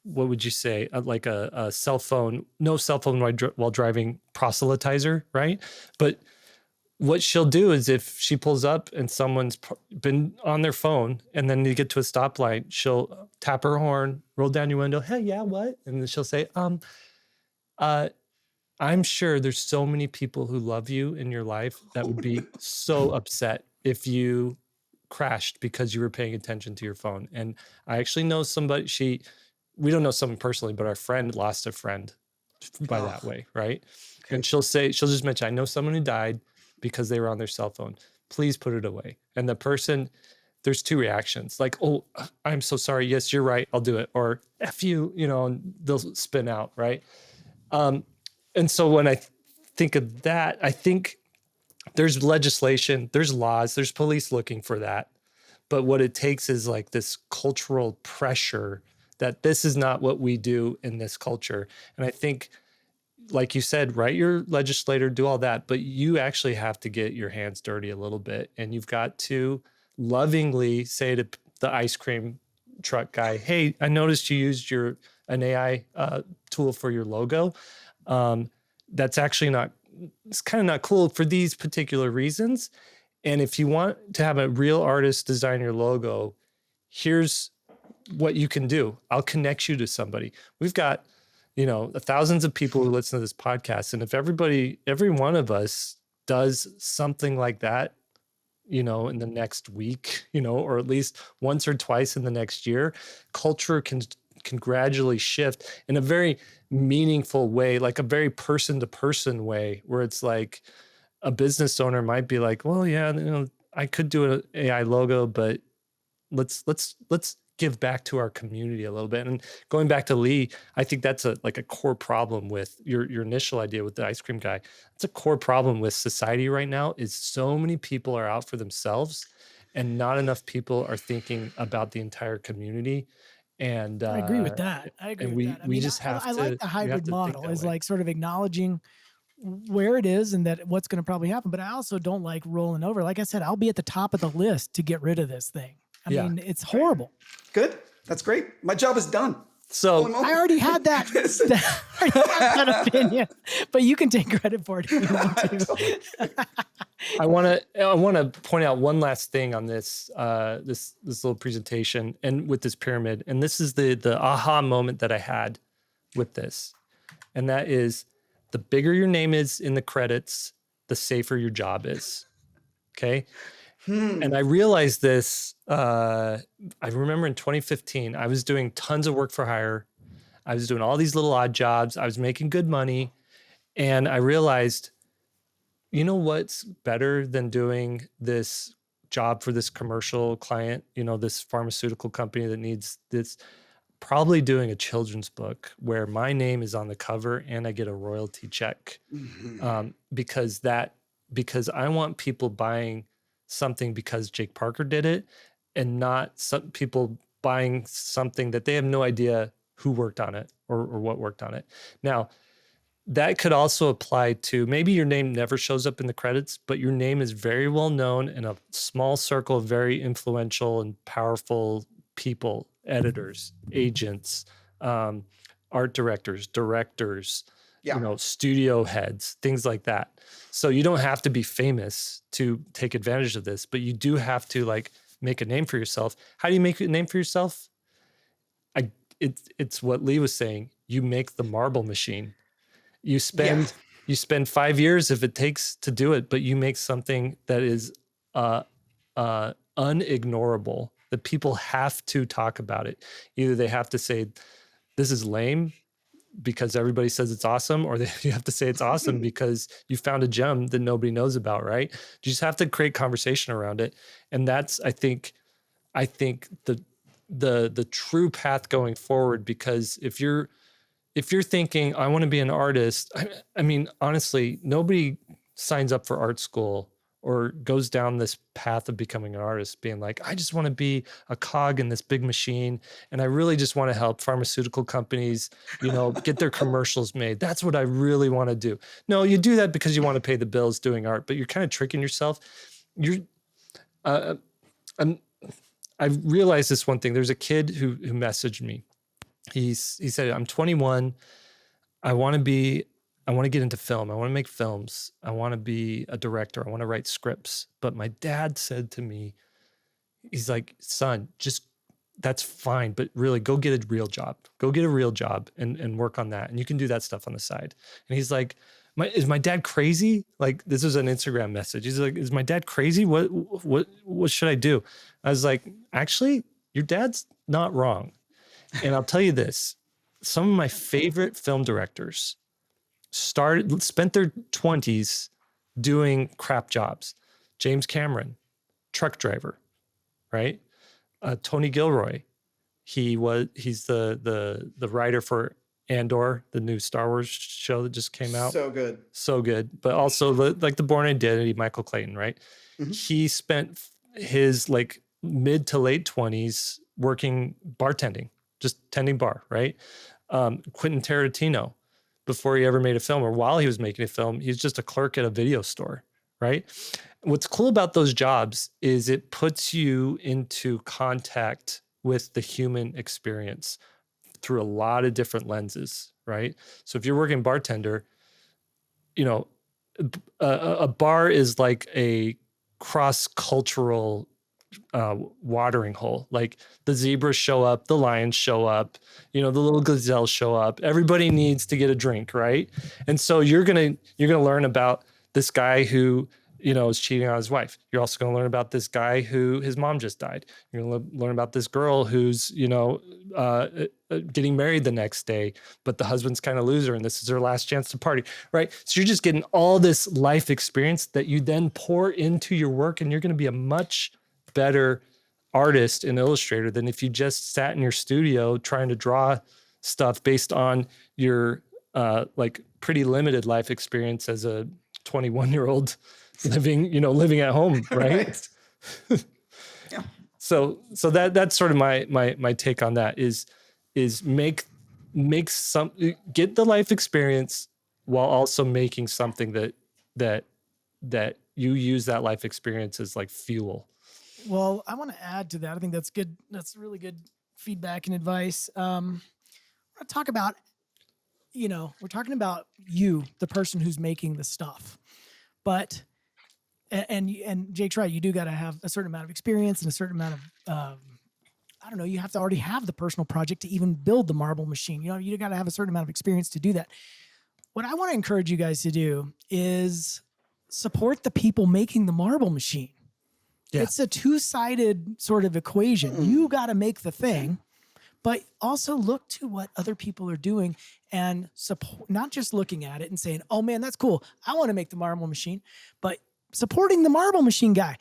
what would you say? Like no cell phone while driving proselytizer, right? But what she'll do is if she pulls up and someone's been on their phone and then you get to a stoplight, she'll tap her horn, roll down your window. Hey, yeah, what? And then she'll say, I'm sure there's so many people who love you in your life that would be so upset if you crashed because you were paying attention to your phone. And I actually know somebody, we don't know someone personally, but our friend lost a friend by that way, right? Okay. And she'll just mention, I know someone who died because they were on their cell phone. Please put it away. And the person, there's two reactions, like, oh, I'm so sorry. Yes, you're right. I'll do it. Or F you, and they'll spin out, right? And so when I think of that, I think there's legislation, there's laws, there's police looking for that. But what it takes is like this cultural pressure that this is not what we do in this culture. And I think, like you said, write your legislator, do all that, but you actually have to get your hands dirty a little bit. And you've got to lovingly say to the ice cream truck guy, hey, I noticed you used an AI tool for your logo. That's actually it's kind of not cool for these particular reasons. And if you want to have a real artist design your logo, here's what you can do. I'll connect you to somebody. We've got, thousands of people who listen to this podcast. And if every one of us does something like that, in the next week, or at least once or twice in the next year, culture can gradually shift in a very meaningful way, like a very person to person way, where it's like a business owner might be like, well, yeah, I could do an AI logo, but let's give back to our community a little bit. And going back to Lee, I think that's a core problem with your initial idea with the ice cream guy. It's a core problem with society right now is so many people are out for themselves and not enough people are thinking about the entire community. And I agree with that. I like the hybrid model is like sort of acknowledging where it is and that what's going to probably happen. But I also don't like rolling over. Like I said, I'll be at the top of the list to get rid of this thing. I mean, it's horrible. Good. That's great. My job is done. So I already had that opinion, but you can take credit for it if you want to. I want to point out one last thing on this this little presentation and with this pyramid, and this is the aha moment that I had with this, and that is the bigger your name is in the credits, the safer your job is. Okay. And I realized this, I remember in 2015, I was doing tons of work for hire. I was doing all these little odd jobs. I was making good money. And I realized, what's better than doing this job for this commercial client, this pharmaceutical company that needs this, probably doing a children's book where my name is on the cover and I get a royalty check. Because I want people buying something because Jake Parker did it and not some people buying something that they have no idea who worked on it or what worked on it. Now, that could also apply to maybe your name never shows up in the credits, but your name is very well known in a small circle of very influential and powerful people, editors, agents, art directors, studio heads, things like that. So you don't have to be famous to take advantage of this, but you do have to make a name for yourself. How do you make a name for yourself? It's what Lee was saying. you make the marble machine. You Yeah. spend 5 years if it takes to do it, but you make something that is unignorable, that people have to talk about it. Either they have to say, this is lame because everybody says it's awesome, or you have to say it's awesome because you found a gem that nobody knows about, right? You just have to create conversation around it. And that's, I think the true path going forward, because if you're thinking, I want to be an artist, I mean, honestly, nobody signs up for art school or goes down this path of becoming an artist being like, I just want to be a cog in this big machine. And I really just want to help pharmaceutical companies, get their commercials made. That's what I really want to do. No, you do that because you want to pay the bills doing art, but you're kind of tricking yourself. I realized this one thing. There's a kid who messaged me. He said, I'm 21. I want to get into film. I want to make films. I want to be a director. I want to write scripts. But my dad said to me, he's like, son, that's fine, but really go get a real job. Go get a real job and work on that. And you can do that stuff on the side. And he's like, is my dad crazy? Like, this is an Instagram message. He's like, is my dad crazy? What should I do? I was like, actually, your dad's not wrong. And I'll tell you this, some of my favorite film directors spent their 20s doing crap jobs. James Cameron, truck driver, right? Tony Gilroy, he's the writer for Andor, the new Star Wars show that just came out. So good. So good. But also like the Bourne Identity, Michael Clayton, right? Mm-hmm. He spent his like mid to late 20s working bartending, just tending bar, right? Quentin Tarantino, before he ever made a film or while he was making a film, he's just a clerk at a video store, right? What's cool about those jobs is it puts you into contact with the human experience through a lot of different lenses, right? So if you're working bartender, a bar is like a cross-cultural watering hole. Like the zebras show up, the lions show up, the little gazelles show up. Everybody needs to get a drink, right? And so you're gonna learn about this guy who is cheating on his wife. You're also going to learn about this guy who his mom just died. You're going to learn about this girl who's getting married the next day, but the husband's kind of loser and this is her last chance to party, right? So you're just getting all this life experience that you then pour into your work, and you're going to be a much better artist and illustrator than if you just sat in your studio trying to draw stuff based on your like pretty limited life experience as a 21-year-old living at home, right? Yeah. So that's sort of my take on that is make get the life experience while also making something that you use that life experience as like fuel. Well, I want to add to that. I think that's good. That's really good feedback and advice. We're going to talk about, we're talking about you, the person who's making the stuff, but, and Jake's right. You do got to have a certain amount of experience and a certain amount of, I don't know, you have to already have the personal project to even build the marble machine. You got to have a certain amount of experience to do that. What I want to encourage you guys to do is support the people making the marble machine. Yeah. It's a two-sided sort of equation. You got to make the thing, but also look to what other people are doing and support, not just looking at it and saying, oh man, that's cool, I want to make the marble machine, but supporting the marble machine guy.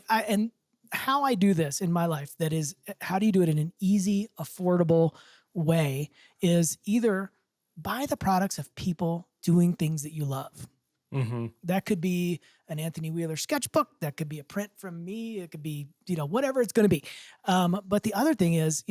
And how I do this in my life, that is, how do you do it in an easy, affordable way, is either buy the products of people doing things that you love. Mm-hmm. That could be an Anthony Wheeler sketchbook. That could be a print from me. It could be, whatever it's going to be. But the other thing is,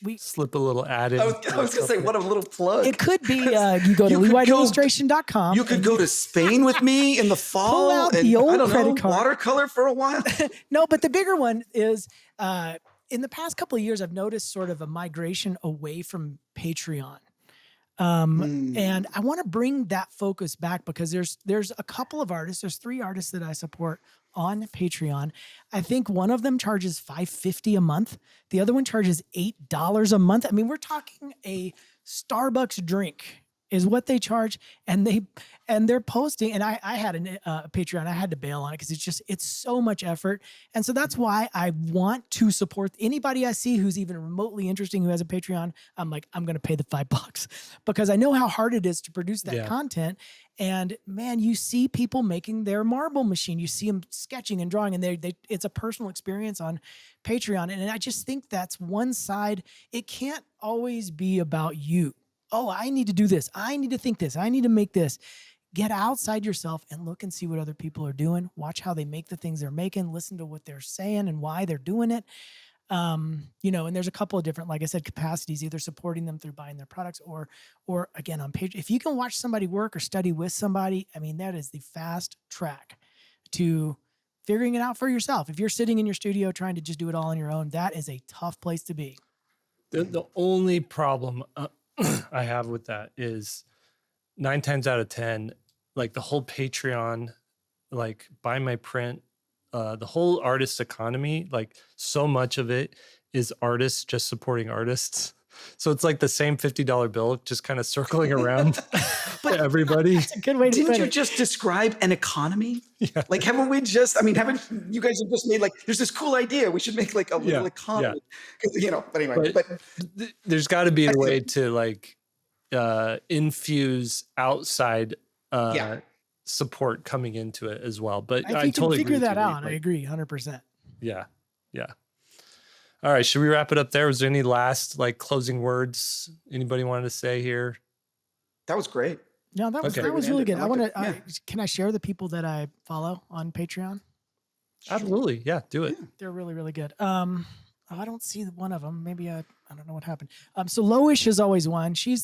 we slip a little ad in. I was going to say, what a little plug. It could be, you go to LeeWhiteIllustration.com. You could go to Spain with me in the fall. Pull out the old credit card. Watercolor for a while. No, but the bigger one is, in the past couple of years, I've noticed sort of a migration away from Patreon. And I want to bring that focus back because there's a couple of artists, there's 3 artists that I support on Patreon. I think one of them charges $5.50 a month. The other one charges $8 a month. I mean, we're talking a Starbucks drink is what they charge, and they're posting. And I had a Patreon. I had to bail on it because it's so much effort. And so that's why I want to support anybody I see who's even remotely interesting who has a Patreon. I'm like, I'm going to pay the $5 because I know how hard it is to produce that content. And man, you see people making their marble machine. You see them sketching and drawing, and it's a personal experience on Patreon. And I just think that's one side. It can't always be about you. Oh, I need to do this. I need to think this. I need to make this. Get outside yourself and look and see what other people are doing. Watch how they make the things they're making. Listen to what they're saying and why they're doing it. You know, and there's a couple of different, like I said, capacities, either supporting them through buying their products or again, on Patreon. If you can watch somebody work or study with somebody, I mean, that is the fast track to figuring it out for yourself. If you're sitting in your studio trying to just do it all on your own, that is a tough place to be. The only problem I have with that is 9 times out of 10, like the whole Patreon, like buy my print, the whole artist economy, like so much of it is artists just supporting artists. So it's like the same $50 bill just kind of circling around to everybody. That's a good way to Didn't put you it. just describe an economy? Yeah. Like, haven't you guys have just made like, there's this cool idea. We should make like a little economy. You know, but anyway, but there's got to be a way to like infuse outside support coming into it as well. But If I you totally can figure agree with that you, out, Nate. I agree 100%. Yeah. All right, should we wrap it up there? Was there any last like closing words anybody wanted to say here? that was great. No, that was Okay. really good. I I liked want it. to. Can I share the people that I follow on Patreon? Absolutely. Yeah, do it. They're really, really good. I don't see one of them. Maybe I don't know what happened. So Loish is always one. She.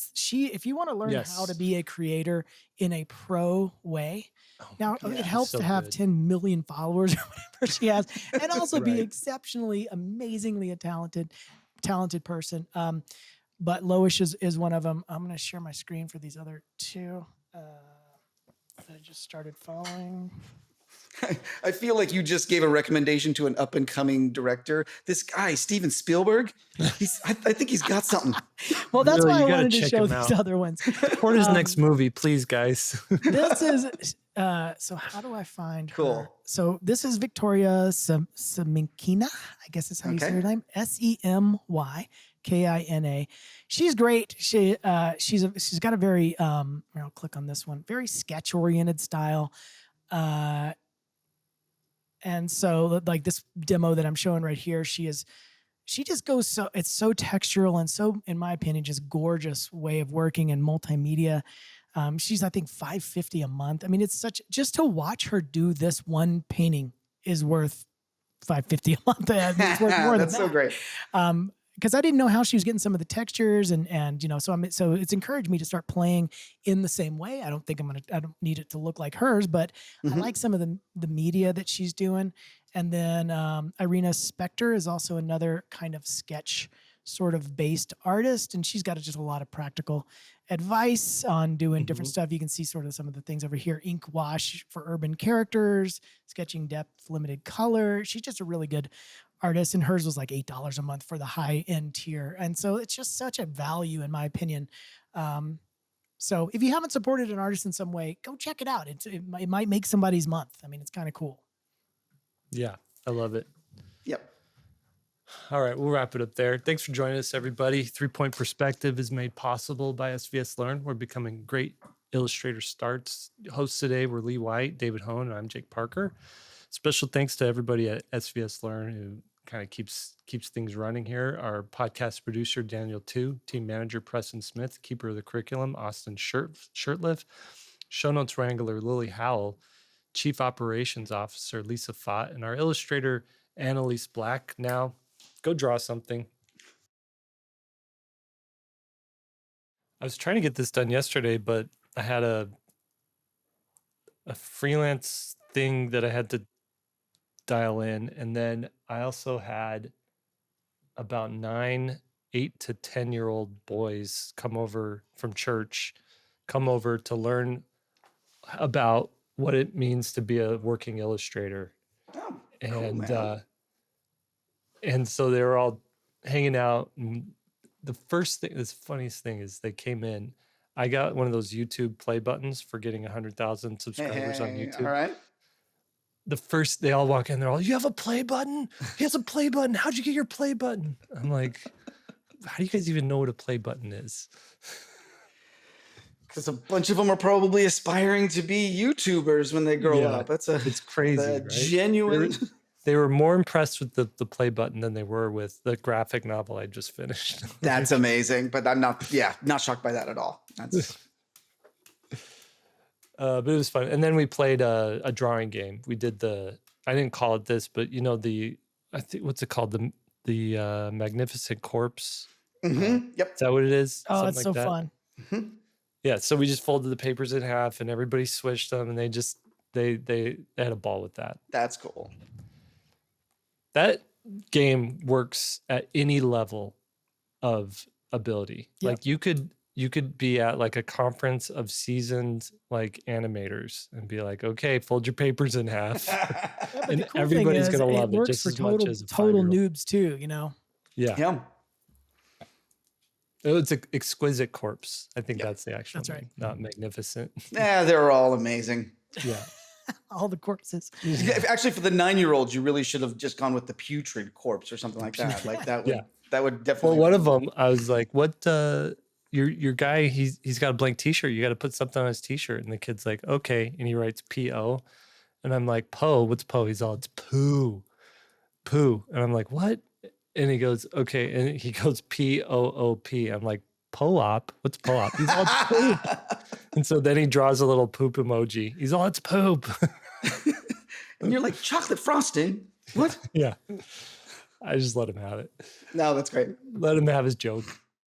If you want to learn how to be a creator in a pro way, now it helps so to have good. 10 million followers or whatever she has, and also be Right. exceptionally, amazingly a talented person. But Loish is one of them. I'm going to share my screen for these other two that I just started following. I feel like you just gave a recommendation to an up and coming director. This guy, Steven Spielberg, I think he's got something. Well, that's Really, why you I gotta wanted to check show him these out. other ones. Support his next movie, please, guys. This is so how do I find her? Cool. So this is Victoria Seminkina, I guess is how you say her name. Semykina. She's great. She's got a very I'll click on this one, very sketch oriented style. And so like this demo that I'm showing right here, she just goes it's so textural and so, in my opinion, just gorgeous way of working in multimedia. She's, I think, $5.50 a month. I mean, it's just to watch her do this one painting is worth $5.50 a month. It's worth more than That's so great. because I didn't know how she was getting some of the textures and so it's encouraged me to start playing in the same way. I don't need it to look like hers, but I like some of the media that she's doing. And then Irina Spector is also another kind of sketch sort of based artist, and she's got just a lot of practical advice on doing different stuff. You can see sort of some of the things over here: ink wash for urban characters, sketching depth, limited color. She's just a really good artist, and hers was like $8 a month for the high end tier. And so it's just such a value, in my opinion. So if you haven't supported an artist in some way, go check it out. It might make somebody's month. I mean, it's kind of cool. Yeah, I love it. Yep. All right, we'll wrap it up there. Thanks for joining us, everybody. 3-Point Perspective is made possible by SVSLEARN. We're becoming great illustrator starts. Hosts today were Lee White, David Hohn, and I'm Jake Parker. Special thanks to everybody at SVSLEARN who kind of keeps things running here. Our podcast producer, Daniel Tu, team manager, Preston Smith, keeper of the curriculum, Austin Shirtliff, show notes wrangler, Lily Howell, chief operations officer, Lisa Fott, and our illustrator, Annalise Black. Now, go draw something. I was trying to get this done yesterday, but I had a freelance thing that I had to dial in. And then I also had about 8 to 10-year-old boys come over from church, to learn about what it means to be a working illustrator. Oh, and cool, man. and so they were all hanging out. And the funniest thing is they came in. I got one of those YouTube play buttons for getting 100,000 subscribers on Hey, YouTube. all right. They all walk in, they're all, you have a play button? He has a play button. How'd you get your play button? I'm like, how do you guys even know what a play button is? Because a bunch of them are probably aspiring to be YouTubers when they grow up. It's crazy, right? Genuine. They were more impressed with the play button than they were with the graphic novel I just finished. That's amazing. But I'm not shocked by that at all. That's but it was fun. And then we played a drawing game. We did I didn't call it this, but I think, what's it called? The Magnificent Corpse. Yep. Is that what it is? Oh, Something it's so that. fun. Yeah. So we just folded the papers in half and everybody switched them and they had a ball with that. That's cool. That game works at any level of ability. Yep. Like you could be at like a conference of seasoned like animators and be like, okay, fold your papers in half. But And the cool everybody's thing is, gonna it love it works just for as much as a total 5-year-old. noobs too. Yeah. Yeah. It's an exquisite corpse. I think that's the actual That's right. name, not magnificent. Yeah, they're all amazing. Yeah. All the corpses. Actually, for the 9-year-olds, you really should have just gone with the putrid corpse or something like that. Like that would Yeah. that would definitely. Well, one of them, I was like, "What? Your guy, he's got a blank T-shirt. You got to put something on his T-shirt." And the kid's like, "Okay," and he writes P-O, and I'm like, "Poe, what's Poe?" He's all, "It's poo, poo," and I'm like, "What?" And he goes, "Okay," and he goes P-O-O-P. I'm like, "Po-op? What's po-op?" He's all, "It's poop," and so then he draws a little poop emoji. He's all, "It's poop." And you're like, chocolate frosting? What? Yeah, I just let him have it. No, that's great. Let him have his joke.